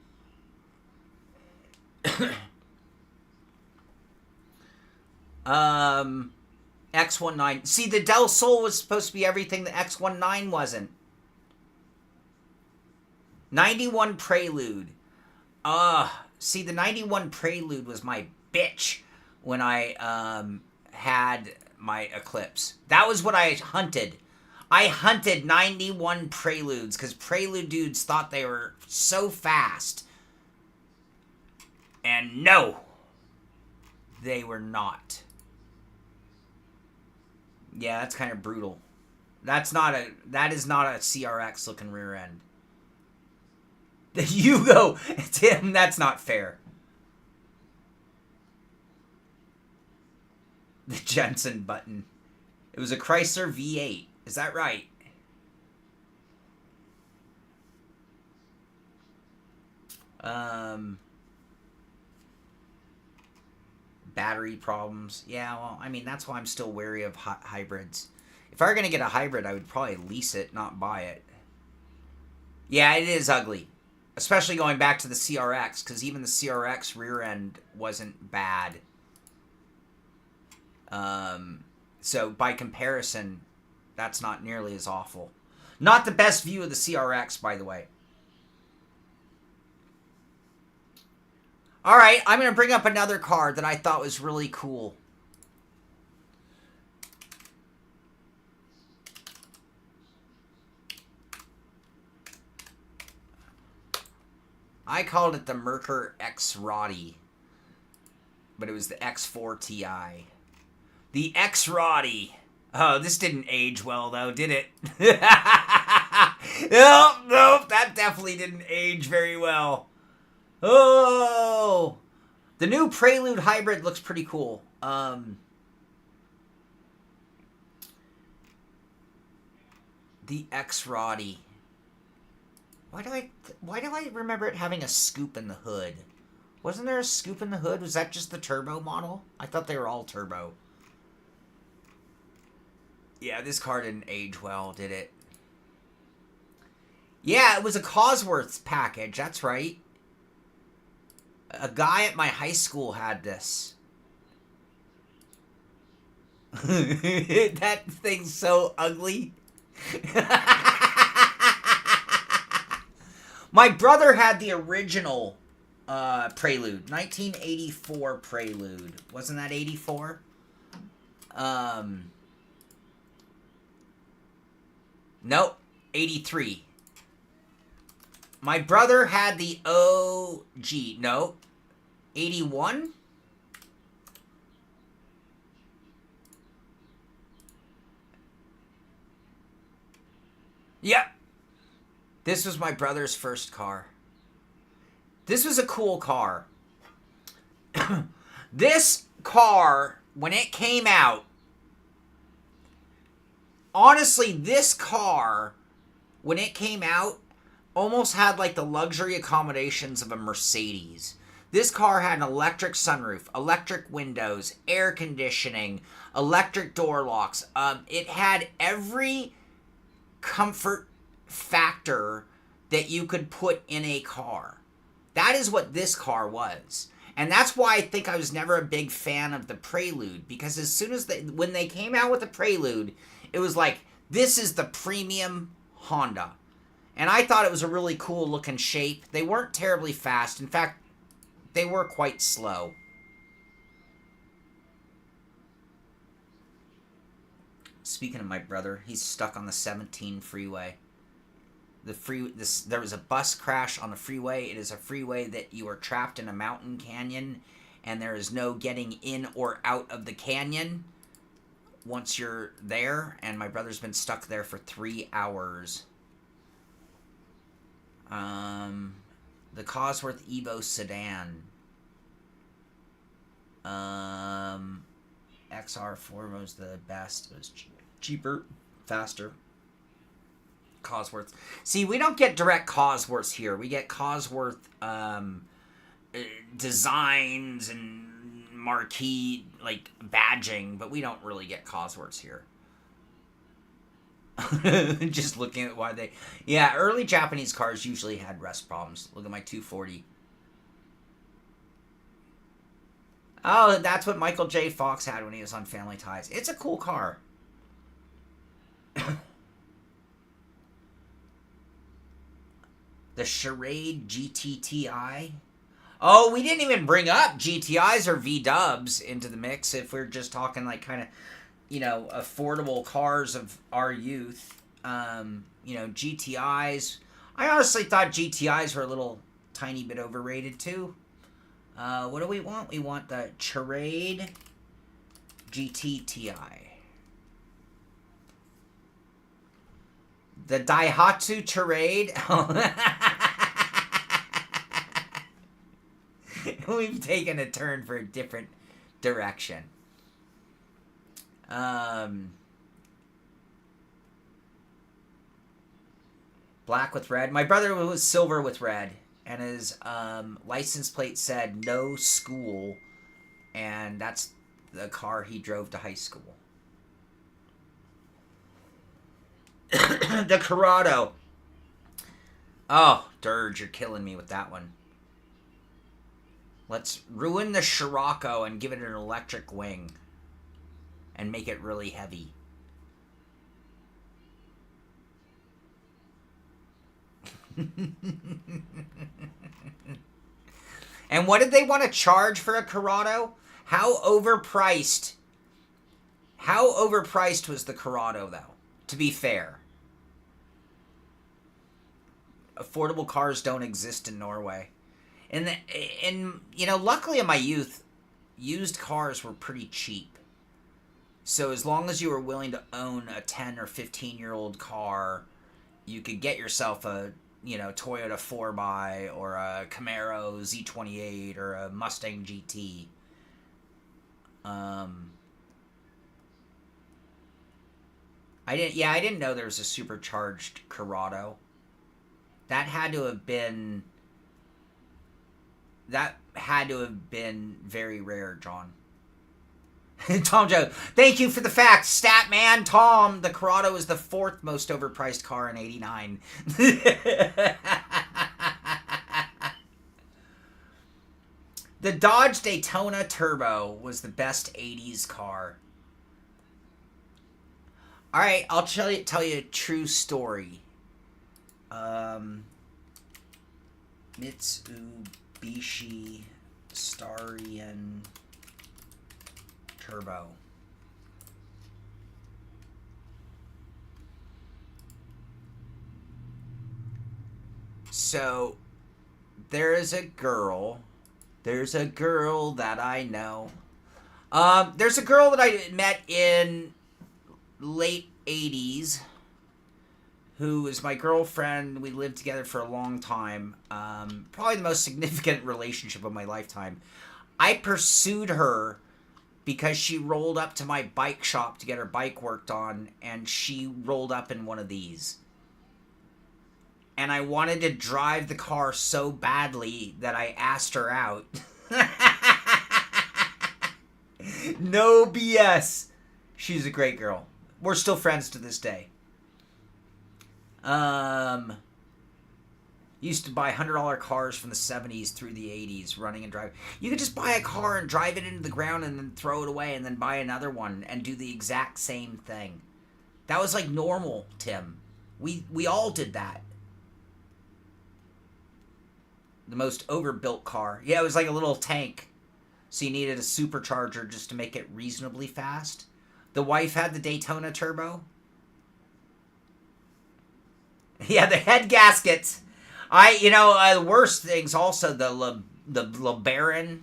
X19. See, the Del Sol was supposed to be everything the X19 wasn't. 91 Prelude. See, the 91 Prelude was my bitch when I had my Eclipse. That was what I hunted. I hunted 91 Preludes because Prelude dudes thought they were so fast. And no, they were not. Yeah, that's kind of brutal. That is not a CRX looking rear end. The Yugo, Tim, that's not fair. The Jensen button. It was a Chrysler V8. Is that right? Battery problems. Yeah, well, I mean, that's why I'm still wary of hybrids. If I were going to get a hybrid, I would probably lease it, not buy it. Yeah, it is ugly. Especially going back to the CRX, because even the CRX rear end wasn't bad. So by comparison, that's not nearly as awful. Not the best view of the CRX, by the way. All right, I'm going to bring up another car that I thought was really cool. I called it the Merkur X Roddy, but it was the X4 Ti. The X Roddy. Oh, this didn't age well, though, did it? Nope, that definitely didn't age very well. Oh! The new Prelude Hybrid looks pretty cool. The X Roddy. Why do I remember it having a scoop in the hood? Wasn't there a scoop in the hood? Was that just the turbo model? I thought they were all turbo. Yeah, this car didn't age well, did it? Yeah, it was a Cosworth package, that's right. A guy at my high school had this. That thing's so ugly. My brother had the original Prelude. 1984 Prelude. Wasn't that 84? Nope. 83. My brother had the OG. No. 81? Yep. This was my brother's first car. This was a cool car. This car, when it came out, honestly, this car, when it came out, almost had like the luxury accommodations of a Mercedes. This car had an electric sunroof, electric windows, air conditioning, electric door locks. It had every comfort factor that you could put in a car. That is what this car was. And that's why I think I was never a big fan of the Prelude, because as soon as when they came out with the Prelude, it was like, this is the premium Honda. And I thought it was a really cool looking shape. They weren't terribly fast. In fact, they were quite slow. Speaking of my brother, he's stuck on the 17 freeway. There was a bus crash on the freeway. It is a freeway that you are trapped in a mountain canyon, and there is no getting in or out of the canyon once you're there. And my brother's been stuck there for 3 hours. The Cosworth Evo sedan. XR4 was the best. It was cheaper, faster. Cosworth. See, we don't get direct Cosworths here. We get Cosworth designs and marquee, like, badging, but we don't really get Cosworths here. Just looking at why they... Yeah, early Japanese cars usually had rust problems. Look at my 240. Oh, that's what Michael J. Fox had when he was on Family Ties. It's a cool car. The Charade GTTI. Oh, we didn't even bring up GTIs or V-dubs into the mix if we're just talking like kind of affordable cars of our youth. GTIs. I honestly thought GTIs were a little tiny bit overrated too. What do we want? We want the Charade GTTI. The Daihatsu Charade. We've taken a turn for a different direction. Black with red. My brother was silver with red, and his license plate said no school, and that's the car he drove to high school. The Corrado. Oh, Dirge, you're killing me with that one. Let's ruin the Scirocco and give it an electric wing. And make it really heavy. And what did they want to charge for a Corrado? How overpriced was the Corrado, though? To be fair. Affordable cars don't exist in Norway. And luckily in my youth, used cars were pretty cheap. So as long as you were willing to own a 10 or 15-year-old car, you could get yourself a, Toyota 4x or a Camaro Z28 or a Mustang GT. I didn't know there was a supercharged Corrado. That had to have been very rare, John. Tom Joe, thank you for the facts, stat man. Tom, the Corrado is the 4th most overpriced car in '89. The Dodge Daytona Turbo was the best '80s car. All right, I'll tell you a true story. Mitsubishi Starion Turbo. So, there's a girl that I know. There's a girl that I met in late 80s who is my girlfriend. We lived together for a long time. Probably the most significant relationship of my lifetime. I pursued her because she rolled up to my bike shop to get her bike worked on, and she rolled up in one of these. And I wanted to drive the car so badly that I asked her out. No BS. She's a great girl. We're still friends to this day. Used to buy $100 cars from the 70s through the 80s, running and driving. You could just buy a car and drive it into the ground and then throw it away and then buy another one and do the exact same thing. That was like normal, Tim. We all did that. The most overbuilt car. Yeah, it was like a little tank. So you needed a supercharger just to make it reasonably fast. The wife had the Daytona Turbo. Yeah, the head gaskets. The worst things also the LeBaron,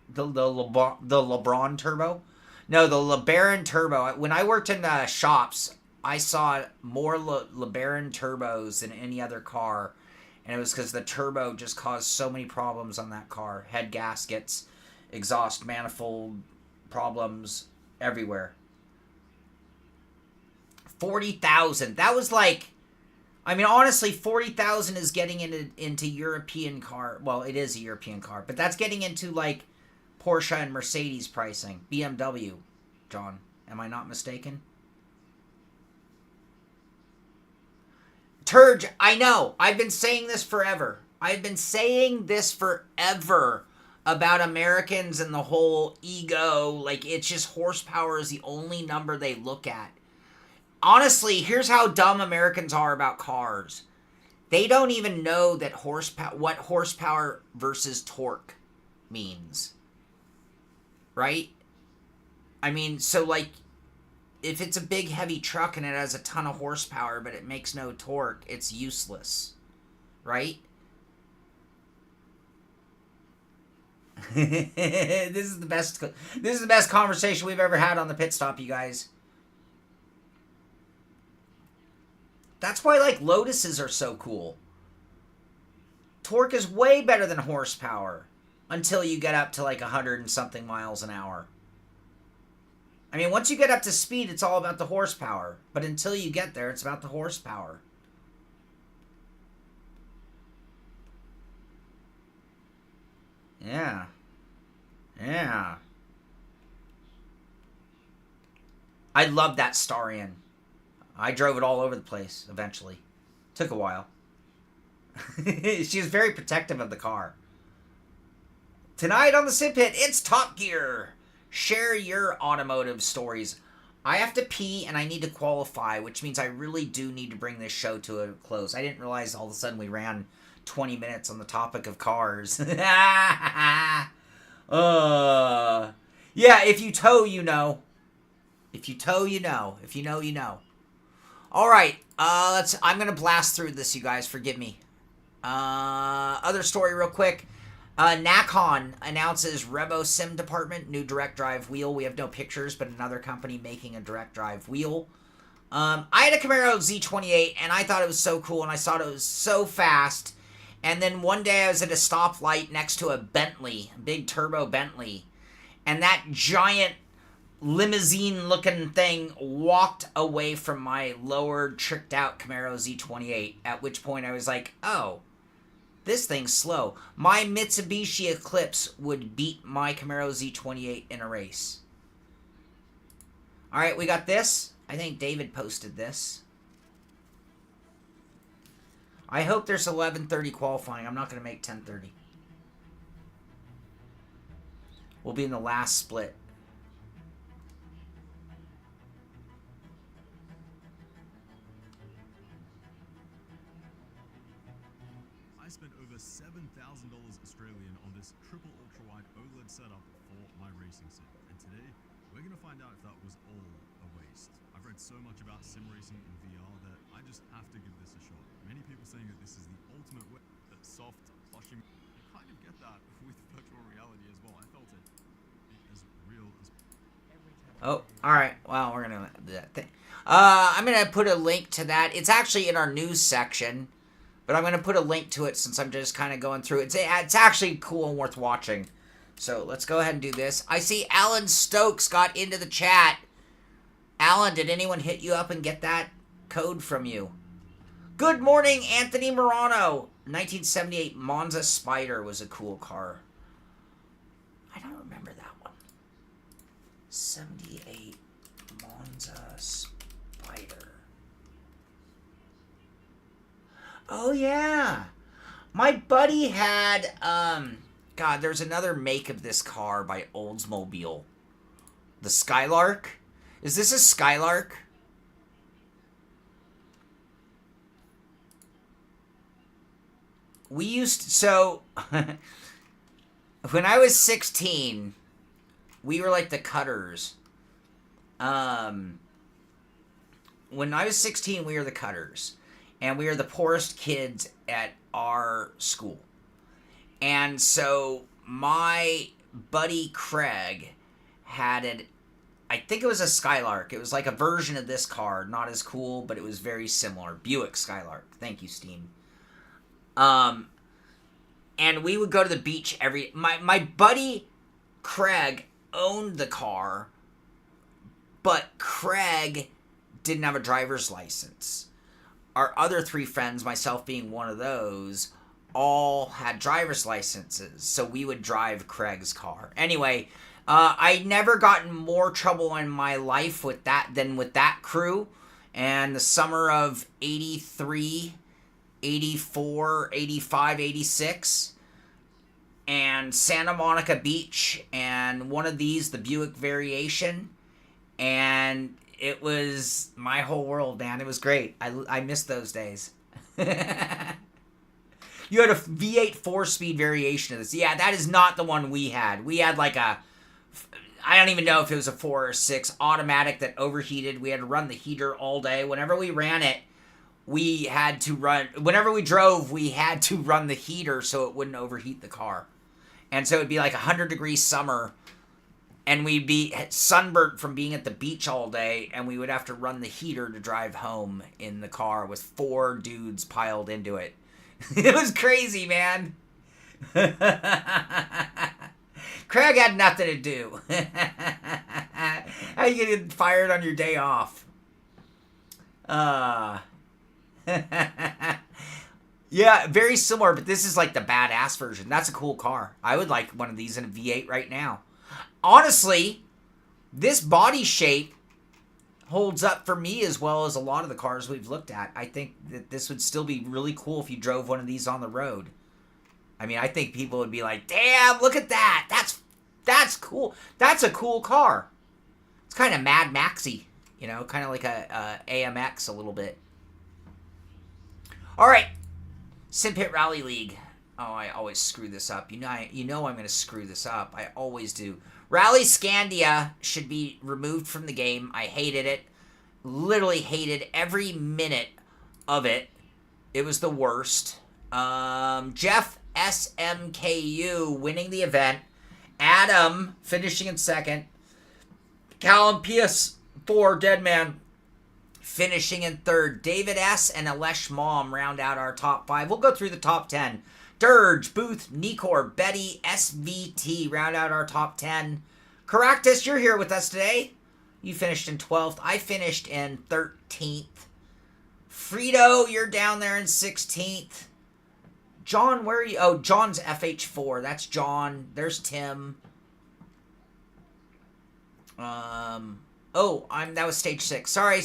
the LeBron Turbo. No, the LeBaron Turbo. When I worked in shops, I saw more LeBaron Turbos than any other car, and it was because the turbo just caused so many problems on that car. Head gaskets, exhaust manifold problems everywhere. 40,000. That was like. I mean, honestly, 40,000 is getting into European car. Well, it is a European car, but that's getting into like Porsche and Mercedes pricing. BMW, John. Am I not mistaken? Turge, I know. I've been saying this forever. About Americans and the whole ego. Like, it's just horsepower is the only number they look at. Honestly, here's how dumb Americans are about cars. They don't even know that what horsepower versus torque means. Right? I mean, so like, if it's a big heavy truck and it has a ton of horsepower but it makes no torque, it's useless, right? This is the best conversation we've ever had on the pit stop, you guys. That's why, like, Lotuses are so cool. Torque is way better than horsepower until you get up to like 100 and something miles an hour. I mean, once you get up to speed, it's all about the horsepower. But until you get there, it's about the horsepower. Yeah. Yeah. I love that Starion. I drove it all over the place eventually. Took a while. She was very protective of the car. Tonight on the Sim Pit, it's Top Gear. Share your automotive stories. I have to pee and I need to qualify, which means I really do need to bring this show to a close. I didn't realize all of a sudden we ran 20 minutes on the topic of cars. Yeah, if you tow, you know. If you tow, you know. If you know, you know. All right, I'm gonna blast through this, you guys. Forgive me. Other story, real quick. Nakon announces Revo Sim department, new direct drive wheel. We have no pictures, but another company making a direct drive wheel. I had a Camaro Z28, and I thought it was so cool, and I thought it was so fast. And then one day I was at a stoplight next to a Bentley, a big turbo Bentley, and that giant limousine-looking thing walked away from my lowered, tricked-out Camaro Z28, at which point I was like, oh, this thing's slow. My Mitsubishi Eclipse would beat my Camaro Z28 in a race. All right, we got this. I think David posted this. I hope there's 11:30 qualifying. I'm not going to make 10:30. We'll be in the last split. I spent over $7,000 Australian on this triple ultra-wide OLED setup for my racing sim. And today, we're going to find out if that was all a waste. I've read so much about sim racing in VR that I just have to give this a shot. Many people saying that this is the ultimate way, that soft, plushing. You kind of get that with virtual reality as well. I felt it as real as... Oh, all right. Well, we're going to do that thing. I'm going to put a link to that. It's actually in our news section. But I'm going to put a link to it since I'm just kind of going through it. It's actually cool and worth watching. So let's go ahead and do this. I see Alan Stokes got into the chat. Alan, did anyone hit you up and get that code from you? Good morning, Anthony Morano. 1978 Monza Spider was a cool car. I don't remember that one. 78 Monza Spider. Oh, yeah. My buddy had, God, there's another make of this car by Oldsmobile. The Skylark? Is this a Skylark? We used to, so, when I was 16, we were like the Cutters. When I was 16, we were the Cutters. And we were the poorest kids at our school. And so my buddy Craig had it, I think it was a Skylark. It was like a version of this car. Not as cool, but it was very similar. Buick Skylark. Thank you, Steam. And we would go to the beach my buddy Craig owned the car, but Craig didn't have a driver's license. Our other three friends, myself being one of those, all had driver's licenses, so we would drive Craig's car. Anyway, I never got in more trouble in my life with that than with that crew. And the summer of 83, 84, 85, 86, and Santa Monica Beach, and one of these, the Buick Variation, and it was my whole world, man. It was great. I missed those days. You had a V8 4-speed variation of this. Yeah, that is not the one we had. We had like a... I don't even know if it was a 4 or 6 automatic that overheated. We had to run the heater all day. Whenever we ran it, we had to run, whenever we drove, we had to run the heater so it wouldn't overheat the car. And so it'd be like 100-degree summer, and we'd be sunburnt from being at the beach all day, and we would have to run the heater to drive home in the car with 4 dudes piled into it. It was crazy, man. Craig had nothing to do. How you get fired on your day off? Yeah, very similar, but this is like the badass version. That's a cool car. I would like one of these in a V8 right now. Honestly, this body shape holds up for me as well as a lot of the cars we've looked at. I think that this would still be really cool if you drove one of these on the road. I mean, I think people would be like, damn, look at that. That's cool. That's a cool car. It's kind of Mad Maxy, you know, kind of like a AMX a little bit. All right, Simpit Rally League. Oh, I always screw this up. You know I'm going to screw this up. I always do. Rally Scandia should be removed from the game. I hated it. Literally hated every minute of it. It was the worst. Jeff SMKU winning the event. Adam finishing in second. Callum PS4 Deadman finishing in third. David S. and Alesh Mom round out our top 5. We'll go through the top 10. Dirge, Booth, Nikor, Betty, SVT round out our top 10. Caractus, you're here with us today. You finished in 12th. I finished in 13th. Frito, you're down there in 16th. John, where are you? Oh, John's FH4. That's John. There's Tim. That was stage 6. Sorry.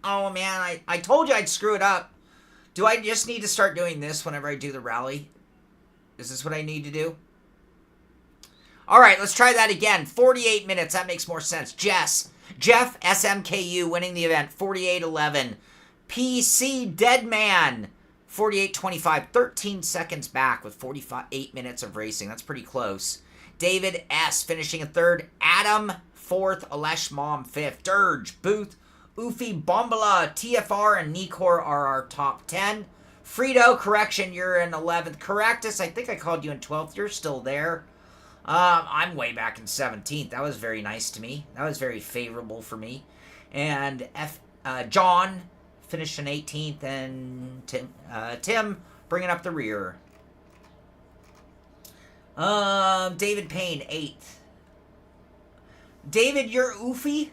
Oh, man, I told you I'd screw it up. Do I just need to start doing this whenever I do the rally? Is this what I need to do? All right, let's try that again. 48 minutes. That makes more sense. Jeff SMKU winning the event. 48:11. PC Deadman. 48:25. 13 seconds back with 48 minutes of racing. That's pretty close. David S. finishing in third. Adam, 4th. Alesh Mom, 5th. Dirge, Booth, Ufi, Bombala, TFR, and Nikor are our top 10. Frito, correction, you're in 11th. Caractus, I think I called you in 12th. You're still there. I'm way back in 17th. That was very nice to me. That was very favorable for me. And John finished in 18th, and Tim bringing up the rear. David Payne, 8th. David, you're Oofy?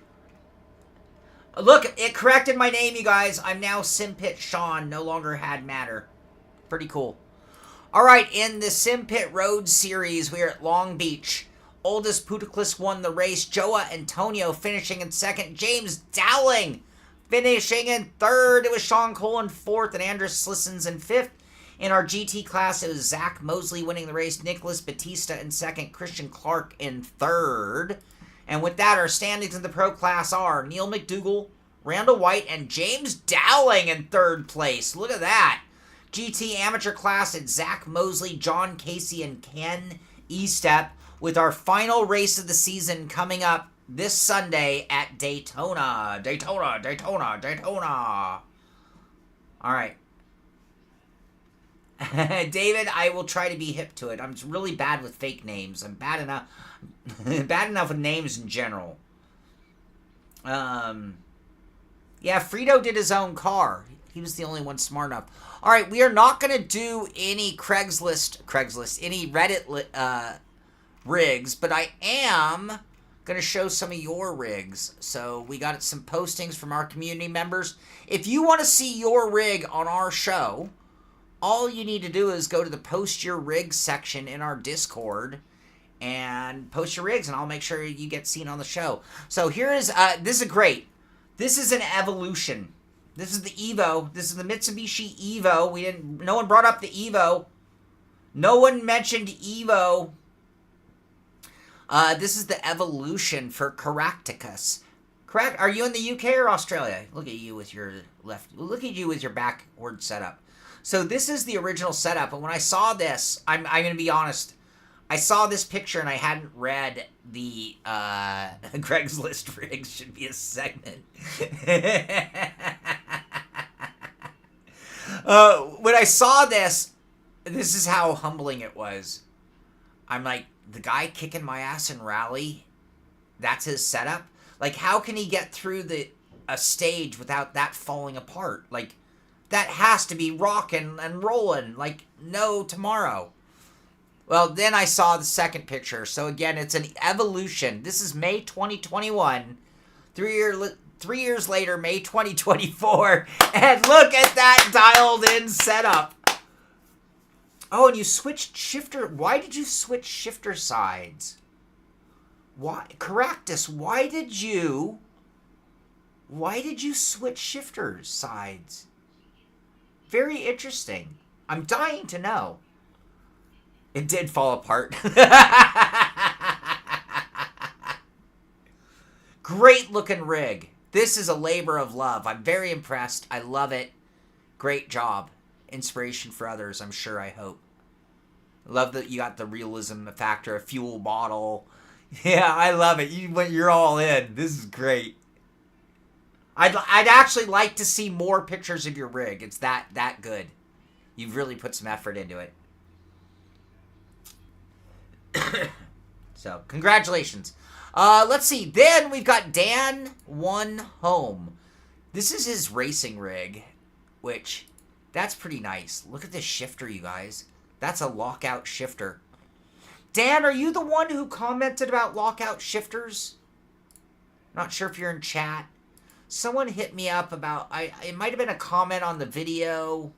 Look, it corrected my name, you guys. I'm now Simpit Sean, no longer Had Matter. Pretty cool. All right, in the Simpit Road Series, we are at Long Beach. Oldest Puticlus won the race. Joa Antonio finishing in second. James Dowling finishing in third. It was Sean Cole in fourth and Andres Slissons in fifth. In our GT class, it was Zach Mosley winning the race. Nicholas Batista in second. Christian Clark in third. And with that, our standings in the pro class are Neil McDougall, Randall White, and James Dowling in third place. Look at that. GT amateur class, it's Zach Mosley, John Casey, and Ken Estep, with our final race of the season coming up this Sunday at Daytona. Daytona. All right. David, I will try to be hip to it. I'm really bad with fake names. I'm bad enough with names in general. Yeah, Frito did his own car. He was the only one smart enough. All right, we are not going to do any Craigslist, any Reddit rigs, but I am going to show some of your rigs. So we got some postings from our community members. If you want to see your rig on our show, all you need to do is go to the Post Your Rig section in our Discord and post your rigs, and I'll make sure you get seen on the show. So here is, this is great. This is an Evolution. This is the Evo. This is the Mitsubishi Evo. No one brought up the Evo. No one mentioned Evo. This is the Evolution for Caractacus. Correct? Are you in the UK or Australia? Look at you with your look at you with your backward setup. So this is the original setup, and when I saw this, I'm going to be honest, I saw this picture and I hadn't read the Greg's List rigs should be a segment. When I saw this is how humbling it was. I'm like, the guy kicking my ass in rally, that's his setup? Like, how can he get through a stage without that falling apart? Like, that has to be rocking and rolling like no tomorrow. Well, then I saw the second picture. So again, it's an evolution. This is May 2021. 3 years later, May 2024. And look at that dialed in setup. Oh, and you switched shifter. Why did you switch shifter sides? Why? Correct us. Why did you switch shifter sides? Very interesting. I'm dying to know. It did fall apart. Great looking rig. This is a labor of love. I'm very impressed. I love it. Great job. Inspiration for others, I'm sure, I hope. Love that you got the realism factor, a fuel bottle. Yeah, I love it. You're all in. This is great. I'd actually like to see more pictures of your rig. It's that good. You've really put some effort into it. So, congratulations. Let's see. Then we've got Dan One Home. This is his racing rig, which, that's pretty nice. Look at this shifter, you guys. That's a lockout shifter. Dan, are you the one who commented about lockout shifters? Not sure if you're in chat. Someone hit me up about, it might have been a comment on the video.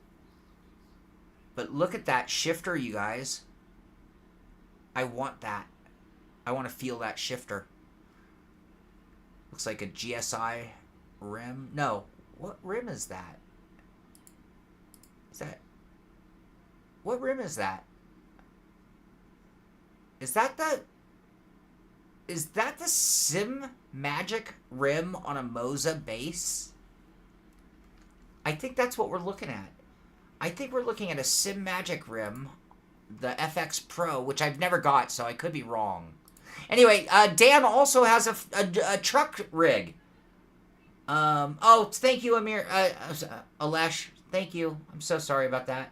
But look at that shifter, you guys. I want that. I want to feel that shifter. Looks like a GSI rim. No. What rim is that? What rim is that? Is that the Sim Magic rim on a Moza base? I think that's what we're looking at. I think we're looking at a Sim Magic rim, the FX Pro, which I've never got, so I could be wrong. Anyway, Dan also has a truck rig. Oh, thank you, Amir. Alesh, thank you. I'm so sorry about that.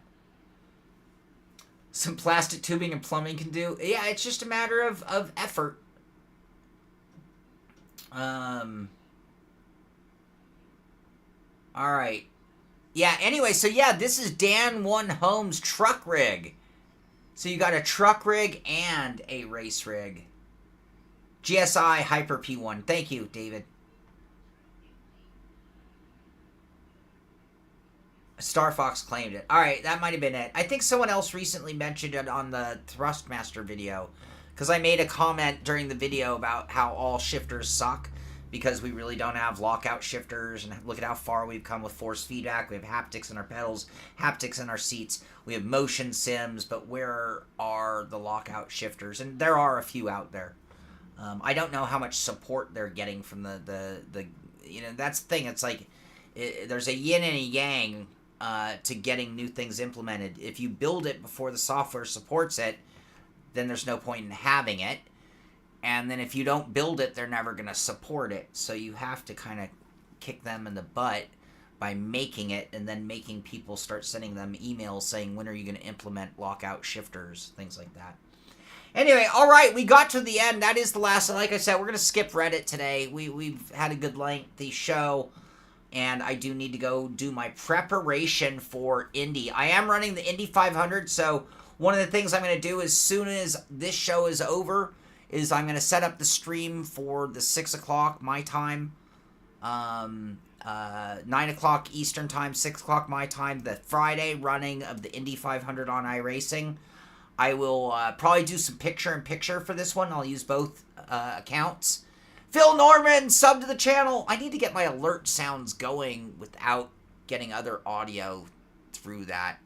Some plastic tubing and plumbing can do. Yeah, it's just a matter of effort. Alright. Yeah, anyway, so yeah, this is Dan One Home's truck rig. So you got a truck rig and a race rig. GSI Hyper P1. Thank you, David. Star Fox claimed it. Alright, that might have been it. I think someone else recently mentioned it on the Thrustmaster video. Because I made a comment during the video about how all shifters suck. Because we really don't have lockout shifters. And look at how far we've come with force feedback. We have haptics in our pedals. Haptics in our seats. We have motion sims. But where are the lockout shifters? And there are a few out there. I don't know how much support they're getting from the you know, that's the thing. It's like, there's a yin and a yang to getting new things implemented. If you build it before the software supports it, then there's no point in having it. And then if you don't build it, they're never going to support it. So you have to kind of kick them in the butt by making it and then making people start sending them emails saying, when are you going to implement lockout shifters, things like that. Anyway, all right, we got to the end. That is the last. Like I said, we're going to skip Reddit today. We've had a good lengthy show, and I do need to go do my preparation for Indy. I am running the Indy 500, so one of the things I'm going to do as soon as this show is over is I'm going to set up the stream for the 6 o'clock my time, 9 o'clock Eastern time, 6 o'clock my time, the Friday running of the Indy 500 on iRacing. I will probably do some picture-in-picture for this one. I'll use both accounts. Phil Norman, sub to the channel. I need to get my alert sounds going without getting other audio through that.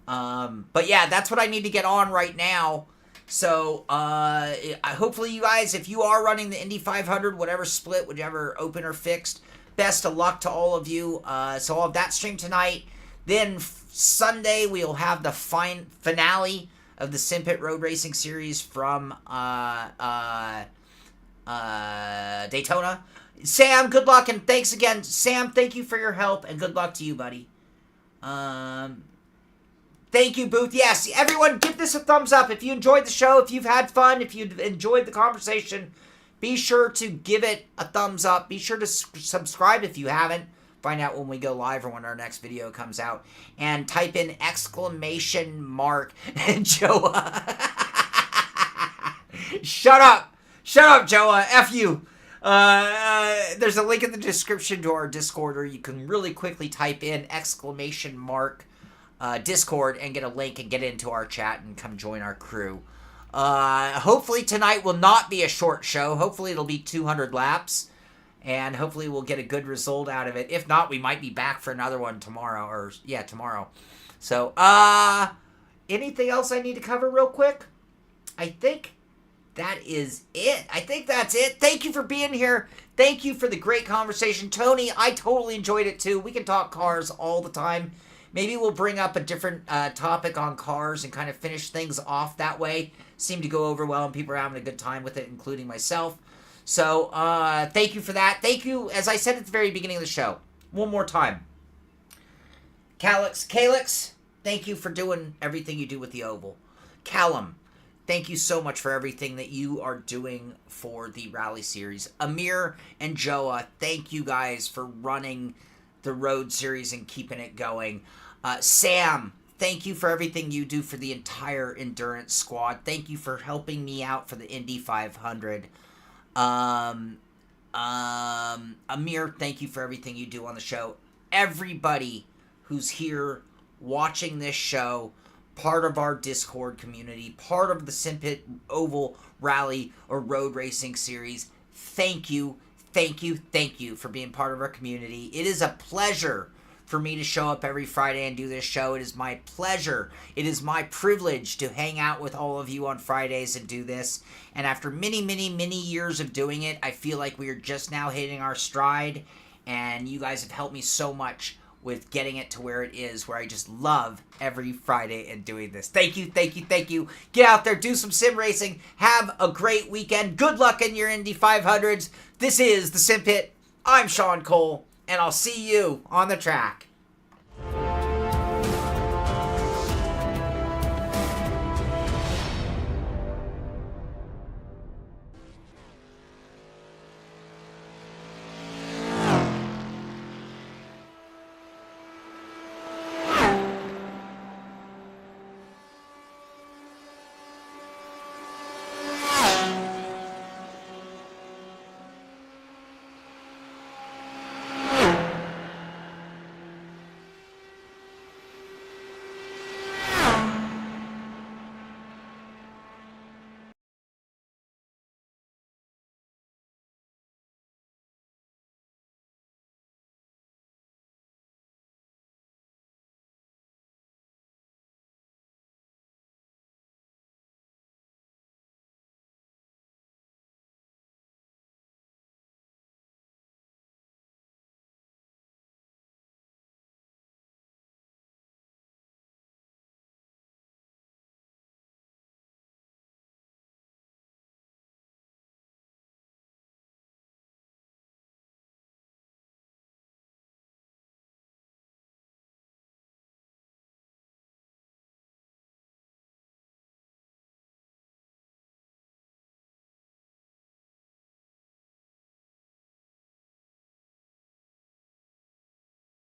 But yeah, that's what I need to get on right now. So hopefully you guys, if you are running the Indy 500, whatever split, whichever open or fixed, best of luck to all of you. So I'll have that stream tonight. Then Sunday we'll have the finale of the Sim Pit Road Racing Series from Daytona. Sam, good luck, and thanks again. Sam, thank you for your help, and good luck to you, buddy. Thank you, Booth. Yes, everyone, give this a thumbs up. If you enjoyed the show, if you've had fun, if you've enjoyed the conversation, be sure to give it a thumbs up. Be sure to subscribe if you haven't. Find out when we go live or when our next video comes out. And type in exclamation mark Joa. Shut up. Shut up, Joa. F you. There's a link in the description to our Discord, or you can really quickly type in exclamation mark Discord and get a link and get into our chat and come join our crew. Hopefully tonight will not be a short show. Hopefully it'll be 200 laps, and hopefully we'll get a good result out of it. If not, we might be back for another one tomorrow, tomorrow. So, anything else I need to cover real quick? I think that is it. I think that's it. Thank you for being here. Thank you for the great conversation. Tony, I totally enjoyed it too. We can talk cars all the time. Maybe we'll bring up a different topic on cars and kind of finish things off that way. Seemed to go over well, and people are having a good time with it, including myself. So, thank you for that. Thank you, as I said at the very beginning of the show, one more time. Calix, thank you for doing everything you do with the Oval. Callum, thank you so much for everything that you are doing for the Rally Series. Amir and Joa, thank you guys for running the Road Series and keeping it going. Sam, thank you for everything you do for the entire Endurance squad. Thank you for helping me out for the Indy 500. Amir, thank you for everything you do on the show. Everybody who's here watching this show, part of our Discord community, part of the Sim Pit Oval Rally or Road Racing Series, thank you for being part of our community. It is a pleasure for me to show up every Friday and do this show. It is my pleasure. It is my privilege to hang out with all of you on Fridays and do this. And after many years of doing it, I feel like we are just now hitting our stride. And you guys have helped me so much with getting it to where it is, where I just love every Friday and doing this. Thank you. Get out there, do some sim racing. Have a great weekend. Good luck in your Indy 500s. This is the Sim Pit. I'm Sean Cole, and I'll see you on the track.